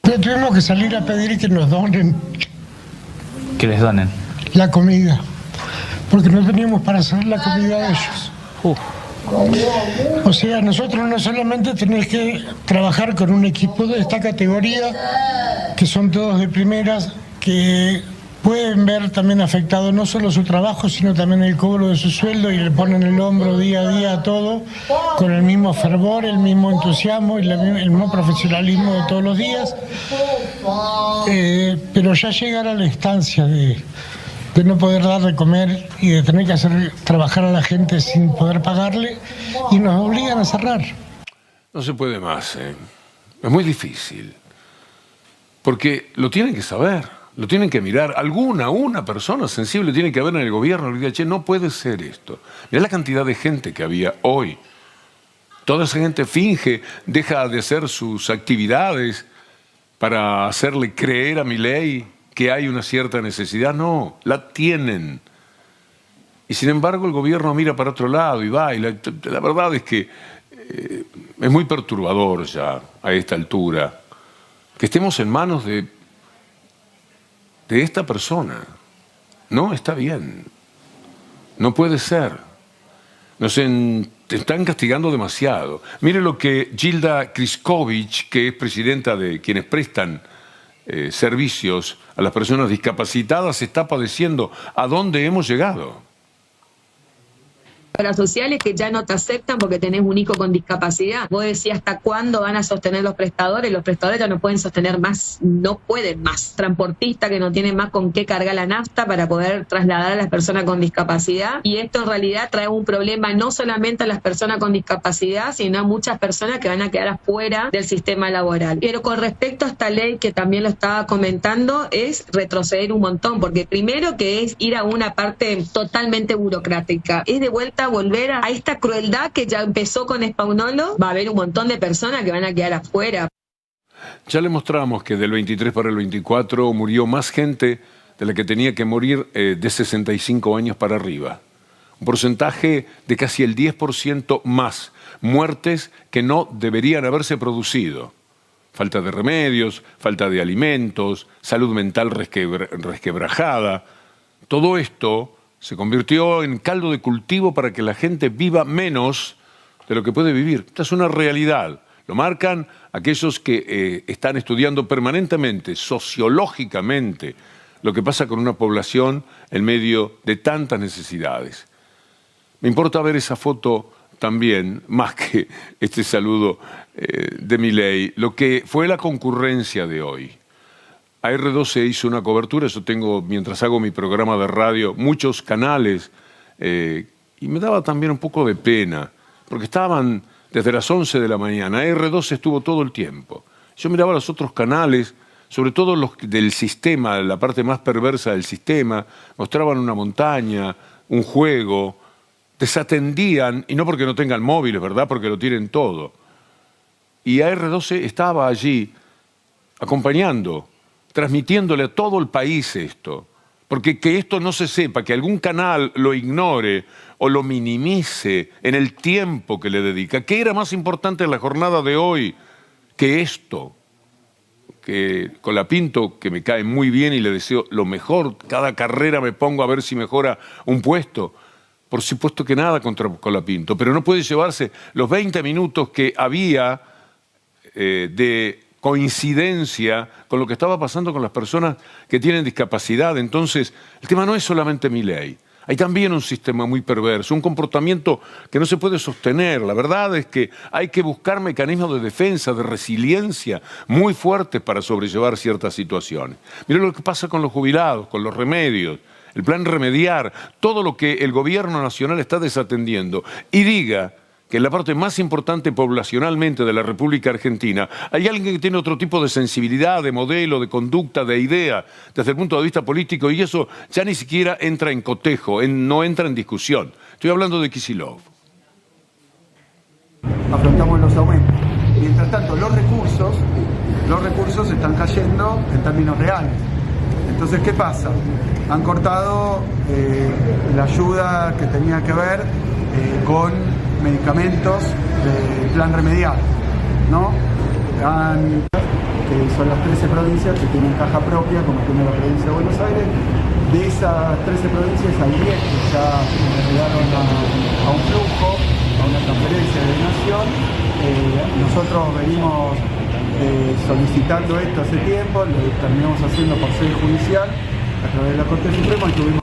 Tuvimos que salir a pedir que nos donen. Que les donen. La comida. Porque no teníamos para hacer la comida de ellos. O sea, nosotros no solamente tenemos que trabajar con un equipo de esta categoría, que son todos de primeras, que pueden ver también afectado no solo su trabajo, sino también el cobro de su sueldo, y le ponen el hombro día a día a todo, con el mismo fervor, el mismo entusiasmo y el mismo profesionalismo de todos los días. Pero ya llegar a la instancia de no poder dar de comer y de tener que hacer trabajar a la gente sin poder pagarle, y nos obligan a cerrar. No se puede más, ¿eh? Es muy difícil. Porque lo tienen que saber, lo tienen que mirar. Una persona sensible tiene que haber en el gobierno. Le diga, che, no puede ser esto. Mirá la cantidad de gente que había hoy. Toda esa gente finge, deja de hacer sus actividades para hacerle creer a Milei que hay una cierta necesidad. No, la tienen. Y sin embargo el gobierno mira para otro lado y va. Y la verdad es que es muy perturbador ya a esta altura que estemos en manos de esta persona. No está bien. No puede ser. Te están castigando demasiado. Mire lo que Gilda Kriskovic, que es presidenta de quienes prestan servicios a las personas discapacitadas, está padeciendo. ¿A dónde hemos llegado? Obras sociales que ya no te aceptan porque tenés un hijo con discapacidad. Vos decías, ¿hasta cuándo van a sostener los prestadores? Los prestadores ya no pueden sostener más, no pueden más. Transportista que no tiene más con qué cargar la nafta para poder trasladar a las personas con discapacidad. Y esto en realidad trae un problema no solamente a las personas con discapacidad, sino a muchas personas que van a quedar afuera del sistema laboral. Pero con respecto a esta ley, que también lo estaba comentando, es retroceder un montón, porque primero que es ir a una parte totalmente burocrática. Es de vuelta volver a esta crueldad que ya empezó con Spagnolo. Va a haber un montón de personas que van a quedar afuera. Ya le mostramos que del 23 para el 24 murió más gente de la que tenía que morir de 65 años para arriba. Un porcentaje de casi el 10% más muertes que no deberían haberse producido. Falta de remedios, falta de alimentos, salud mental resquebrajada. Todo esto se convirtió en caldo de cultivo para que la gente viva menos de lo que puede vivir. Esta es una realidad. Lo marcan aquellos que están estudiando permanentemente, sociológicamente, lo que pasa con una población en medio de tantas necesidades. Me importa ver esa foto también, más que este saludo de Milei, lo que fue la concurrencia de hoy. AR12 hizo una cobertura, eso tengo, mientras hago mi programa de radio, muchos canales, y me daba también un poco de pena, porque estaban desde las 11 de la mañana, AR12 estuvo todo el tiempo. Yo miraba los otros canales, sobre todo los del sistema, la parte más perversa del sistema, mostraban una montaña, un juego, desatendían, y no porque no tengan móviles, ¿verdad?, porque lo tienen todo. Y AR12 estaba allí, acompañando, transmitiéndole a todo el país esto. Porque que esto no se sepa, que algún canal lo ignore o lo minimice en el tiempo que le dedica. ¿Qué era más importante en la jornada de hoy que esto? Que Colapinto, que me cae muy bien y le deseo lo mejor, cada carrera me pongo a ver si mejora un puesto. Por supuesto que nada contra Colapinto, pero no puede llevarse los 20 minutos que había de coincidencia con lo que estaba pasando con las personas que tienen discapacidad. Entonces, el tema no es solamente Milei. Hay también un sistema muy perverso, un comportamiento que no se puede sostener. La verdad es que hay que buscar mecanismos de defensa, de resiliencia muy fuertes para sobrellevar ciertas situaciones. Miren lo que pasa con los jubilados, con los remedios, el plan remediar, todo lo que el gobierno nacional está desatendiendo. Y diga que en la parte más importante poblacionalmente de la República Argentina hay alguien que tiene otro tipo de sensibilidad, de modelo, de conducta, de idea, desde el punto de vista político, y eso ya ni siquiera entra en cotejo, no entra en discusión. Estoy hablando de Kicillof. Afrontamos los aumentos. Mientras tanto, los recursos están cayendo en términos reales. Entonces, ¿qué pasa? Han cortado la ayuda que tenía que ver con medicamentos del plan remedial, ¿no? Que son las 13 provincias que tienen caja propia, como tiene la provincia de Buenos Aires. De esas 13 provincias hay 10 que ya llegaron a un flujo, a una transferencia de nación. Nosotros venimos solicitando esto hace tiempo, lo terminamos haciendo por sede judicial a través de la Corte Suprema y tuvimos...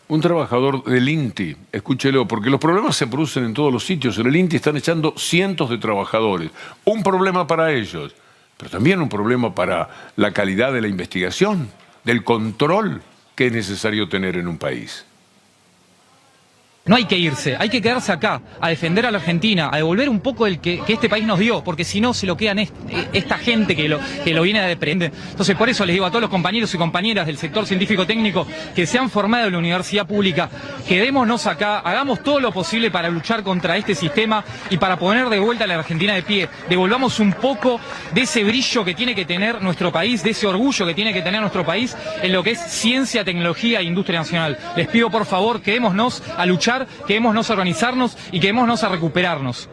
Un trabajador del INTI, escúchelo, porque los problemas se producen en todos los sitios. En el INTI están echando cientos de trabajadores. Un problema para ellos, pero también un problema para la calidad de la investigación, del control que es necesario tener en un país. No hay que irse, hay que quedarse acá, a defender a la Argentina, a devolver un poco el que este país nos dio, porque si no se lo quedan esta gente que lo viene a depender. Entonces por eso les digo a todos los compañeros y compañeras del sector científico-técnico que se han formado en la universidad pública, quedémonos acá, hagamos todo lo posible para luchar contra este sistema y para poner de vuelta a la Argentina de pie. Devolvamos un poco de ese brillo que tiene que tener nuestro país, de ese orgullo que tiene que tener nuestro país en lo que es ciencia, tecnología e industria nacional. Les pido por favor, quedémonos a luchar, quedémonos a organizarnos y quedémonos a recuperarnos.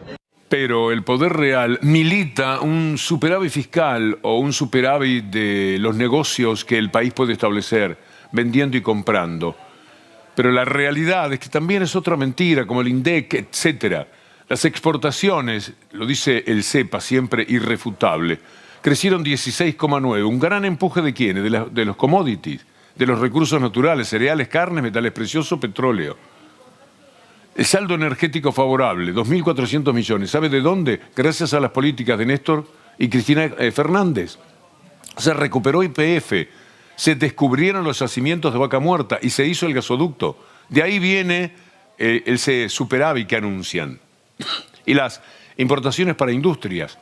Pero el poder real milita un superávit fiscal o un superávit de los negocios que el país puede establecer, vendiendo y comprando. Pero la realidad es que también es otra mentira, como el INDEC, etcétera. Las exportaciones, lo dice el CEPA, siempre irrefutable, crecieron 16,9. ¿Un gran empuje de quiénes? De los commodities, de los recursos naturales, cereales, carnes, metales preciosos, petróleo. El saldo energético favorable, 2.400 millones. ¿Sabe de dónde? Gracias a las políticas de Néstor y Cristina Fernández. Se recuperó YPF, se descubrieron los yacimientos de vaca muerta y se hizo el gasoducto. De ahí viene ese superávit que anuncian. Y las importaciones para industrias,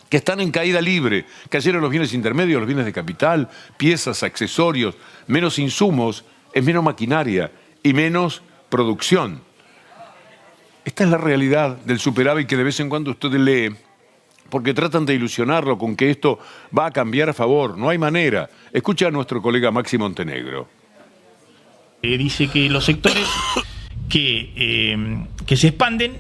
que están en caída libre. Cayeron los bienes intermedios, los bienes de capital, piezas, accesorios, menos insumos, es menos maquinaria y menos producción. Esta es la realidad del superávit que de vez en cuando usted lee, porque tratan de ilusionarlo con que esto va a cambiar a favor. No hay manera. Escucha a nuestro colega Maxi Montenegro. Dice que los sectores que se expanden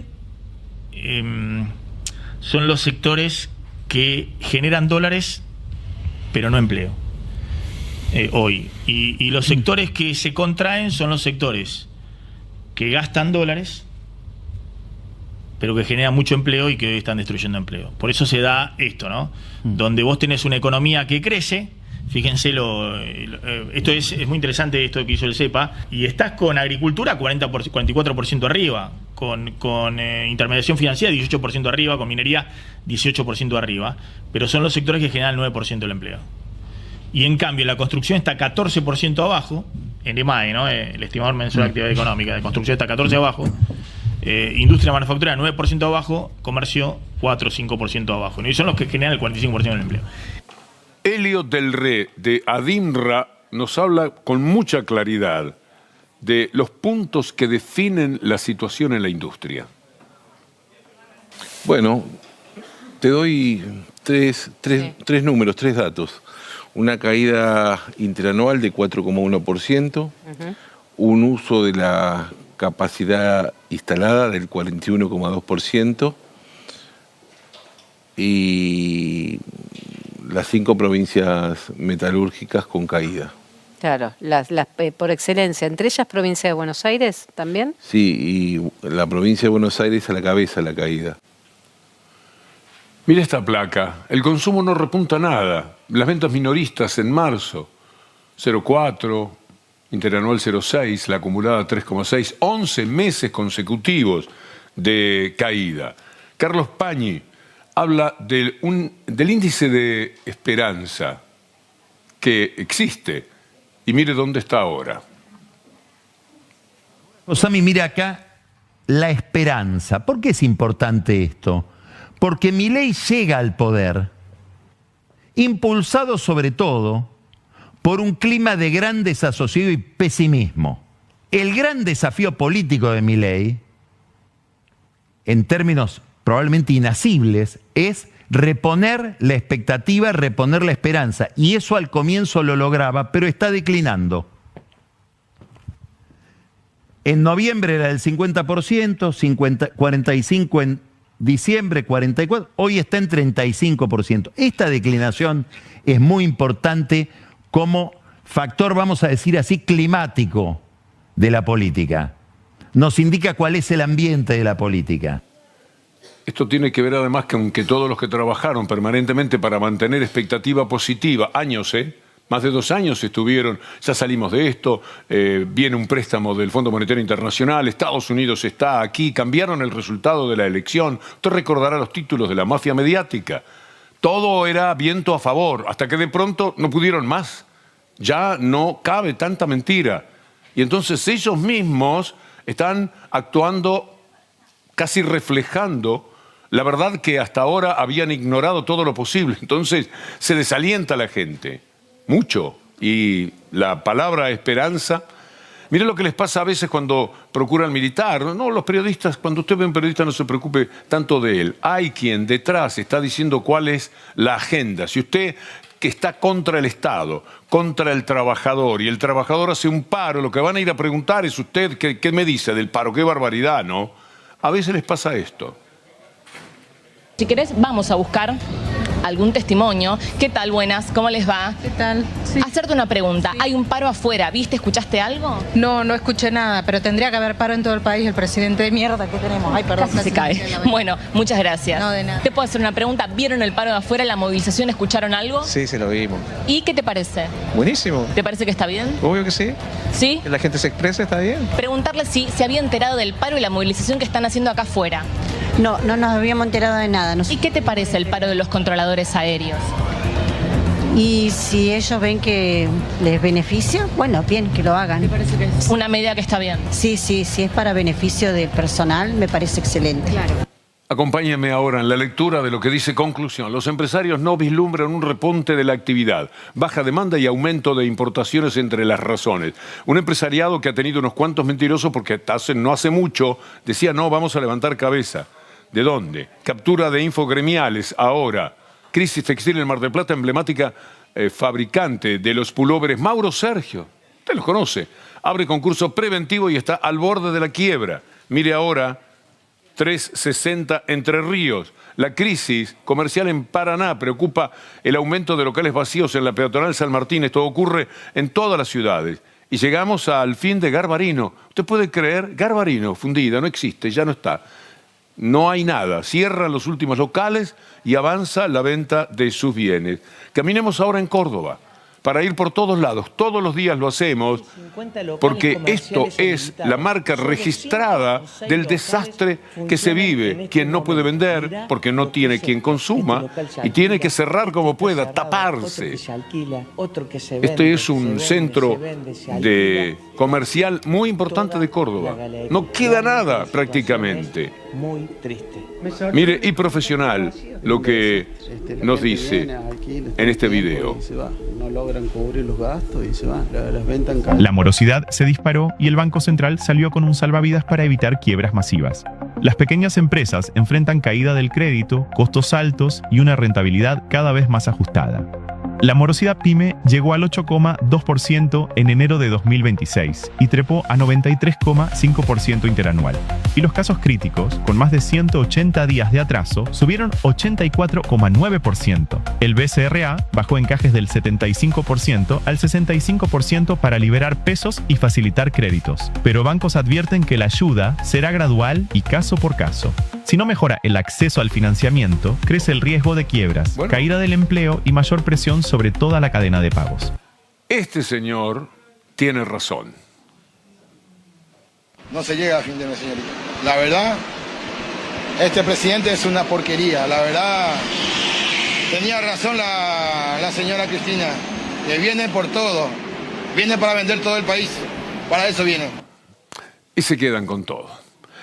son los sectores que generan dólares, pero no empleo, hoy. Y los sectores que se contraen son los sectores que gastan dólares, pero que generan mucho empleo y que hoy están destruyendo empleo. Por eso se da esto, ¿no? Donde vos tenés una economía que crece, Fíjense, esto es muy interesante, esto que hizo el CEPA, y estás con agricultura 44% arriba, con intermediación financiera 18% arriba, con minería 18% arriba, pero son los sectores que generan el 9% del empleo. Y en cambio la construcción está 14% abajo, en EMAE, ¿no? El estimador mensual de actividad económica de construcción está 14% abajo, industria manufacturera 9% abajo, comercio 4 o 5% abajo, ¿no? Y son los que generan el 45% del empleo. Elio Del Re, de Adinra, nos habla con mucha claridad de los puntos que definen la situación en la industria. Bueno, te doy tres números, tres datos. Una caída interanual de 4,1%, un uso de la capacidad instalada del 41,2% y las 5 provincias metalúrgicas con caída. Claro, por excelencia, entre ellas provincia de Buenos Aires también. Sí, y la provincia de Buenos Aires a la cabeza de la caída. Mira esta placa, el consumo no repunta nada. Las ventas minoristas en marzo, 0,4, interanual 0,6, la acumulada 3,6, 11 meses consecutivos de caída. Carlos Pañi habla del índice de esperanza que existe y mire dónde está ahora. Osami, mira acá la esperanza. ¿Por qué es importante esto? Porque Milei llega al poder impulsado sobre todo por un clima de gran desasosiego y pesimismo. El gran desafío político de Milei, en términos probablemente inasibles, es reponer la expectativa, reponer la esperanza. Y eso al comienzo lo lograba, pero está declinando. En noviembre era del 50%, 45% en diciembre, 44%, hoy está en 35%. Esta declinación es muy importante como factor, vamos a decir así, climático de la política. Nos indica cuál es el ambiente de la política. Esto tiene que ver además con que todos los que trabajaron permanentemente para mantener expectativa positiva, años, más de 2 años estuvieron, ya salimos de esto, viene un préstamo del Fondo Monetario Internacional, Estados Unidos está aquí, cambiaron el resultado de la elección. Usted recordará los títulos de la mafia mediática. Todo era viento a favor, hasta que de pronto no pudieron más. Ya no cabe tanta mentira. Y entonces ellos mismos están actuando, casi reflejando la verdad que hasta ahora habían ignorado todo lo posible. Entonces se desalienta la gente, mucho. Y la palabra esperanza, miren lo que les pasa a veces cuando procuran militar. No, los periodistas, cuando usted ve a un periodista no se preocupe tanto de él. Hay quien detrás está diciendo cuál es la agenda. Si usted que está contra el Estado, contra el trabajador, y el trabajador hace un paro, lo que van a ir a preguntar es usted, ¿qué me dice del paro? ¡Qué barbaridad!, ¿no? A veces les pasa esto. Si querés, vamos a buscar algún testimonio. ¿Qué tal? Buenas, ¿cómo les va? ¿Qué tal? Sí. Hacerte una pregunta. Sí. Hay un paro afuera, ¿viste? ¿Escuchaste algo? No, no escuché nada, pero tendría que haber paro en todo el país, el presidente de mierda que tenemos. Ay, perdón. Casi se cae. Bueno, muchas gracias. No, de nada. ¿Te puedo hacer una pregunta? ¿Vieron el paro de afuera, la movilización? ¿Escucharon algo? Sí, se lo vimos. ¿Y qué te parece? Buenísimo. ¿Te parece que está bien? Obvio que sí. ¿Sí? Que la gente se exprese, está bien. Preguntarle si se había enterado del paro y la movilización que están haciendo acá afuera. No, no nos habíamos enterado de nada. ¿Y qué te parece el paro de los controladores aéreos? Y si ellos ven que les beneficia, bueno, bien, que lo hagan. ¿Te parece que es una medida que está bien? Sí, sí, si es para beneficio del personal, me parece excelente. Claro. Acompáñenme ahora en la lectura de lo que dice conclusión. Los empresarios no vislumbran un repunte de la actividad, baja demanda y aumento de importaciones entre las razones. Un empresariado que ha tenido unos cuantos mentirosos porque no hace mucho decía no, vamos a levantar cabeza. ¿De dónde? Captura de infogremiales ahora. Crisis textil en Mar del Plata, emblemática fabricante de los pulóveres. Mauro Sergio, usted los conoce, abre concurso preventivo y está al borde de la quiebra. Mire ahora, 360 Entre Ríos. La crisis comercial en Paraná preocupa el aumento de locales vacíos en la peatonal San Martín. Esto ocurre en todas las ciudades. Y llegamos al fin de Garbarino. ¿Usted puede creer? Garbarino, fundida, no existe, ya no está. No hay nada. Cierran los últimos locales y avanza la venta de sus bienes. Caminemos ahora en Córdoba. para ir por todos lados. Todos los días lo hacemos porque esto es la marca registrada del desastre que se vive. Quien no puede vender porque no tiene quien consuma y tiene que cerrar como pueda, taparse. Este es un centro comercial muy importante de Córdoba. No queda nada prácticamente. Muy triste. Mire, y profesional lo que nos dice en este video. No logran cubrir los gastos y se van. Las ventas caen. La morosidad se disparó y el Banco Central salió con un salvavidas para evitar quiebras masivas. Las pequeñas empresas enfrentan caída del crédito, costos altos y una rentabilidad cada vez más ajustada. La morosidad PYME llegó al 8,2% en enero de 2026 y trepó a 93,5% interanual. Y los casos críticos, con más de 180 días de atraso, subieron 84,9%. El BCRA bajó encajes del 75% al 65% para liberar pesos y facilitar créditos. Pero bancos advierten que la ayuda será gradual y caso por caso. Si no mejora el acceso al financiamiento, crece el riesgo de quiebras, caída del empleo y mayor presión sobre toda la cadena de pagos. Este señor tiene razón. No se llega a fin de mes, señorita. La verdad, este presidente es una porquería. La verdad, tenía razón la señora Cristina, que viene por todo. Viene para vender todo el país. Para eso viene. Y se quedan con todo.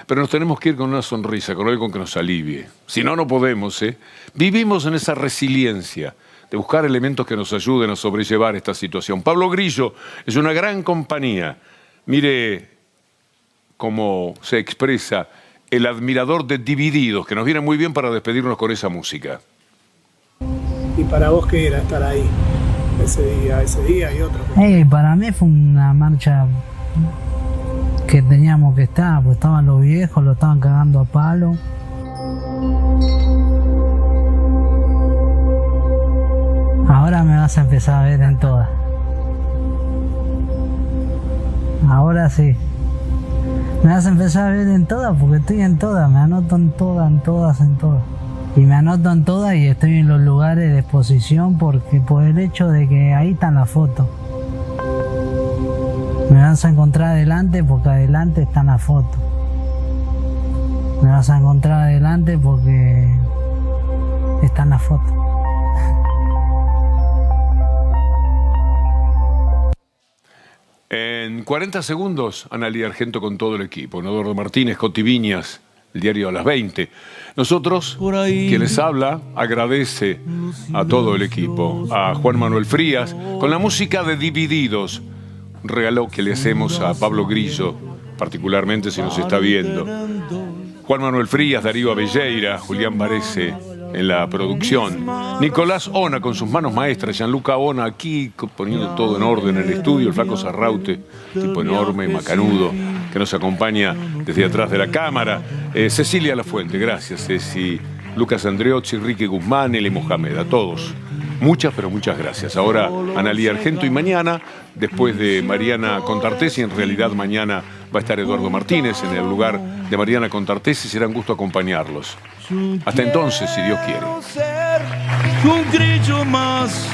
Pero nos tenemos que ir con una sonrisa, con algo que nos alivie. Si no, no podemos, ¿eh? Vivimos en esa resiliencia de buscar elementos que nos ayuden a sobrellevar esta situación. Pablo Grillo es una gran compañía. Mire cómo se expresa el admirador de Divididos, que nos viene muy bien para despedirnos con esa música. ¿Y para vos qué era estar ahí ese día y otro? Para mí fue una marcha que teníamos que estar, pues estaban los viejos, lo estaban cagando a palo. Ahora me vas a empezar a ver en todas. Ahora sí. Me vas a empezar a ver en todas porque estoy en todas, me anoto en todas. Y me anoto en todas y estoy en los lugares de exposición porque por el hecho de que ahí están las fotos. Me vas a encontrar adelante porque adelante están las fotos. Me vas a encontrar adelante porque están las fotos. En 40 segundos, Analía Argento con todo el equipo. Eduardo Martínez, Coti Viñas, el diario a las 20. Nosotros, quien les habla, agradece a todo el equipo. A Juan Manuel Frías, con la música de Divididos. Un regalo que le hacemos a Pablo Grillo, particularmente si nos está viendo. Juan Manuel Frías, Darío Abelleira, Julián Varese en la producción. Nicolás Ona con sus manos maestras, Gianluca Ona aquí poniendo todo en orden en el estudio, el flaco Sarraute, tipo enorme, macanudo, que nos acompaña desde atrás de la cámara. Cecilia Lafuente, gracias Ceci, Lucas Andreozzi, Ricky Guzmán, Eli Mohamed, a todos. Muchas, pero muchas gracias. Ahora Analía Argento y mañana, después de Mariana Contartesi, en realidad mañana va a estar Eduardo Martínez en el lugar de Mariana Contartesi, será un gusto acompañarlos. Hasta entonces, si Dios quiere. Un grillo más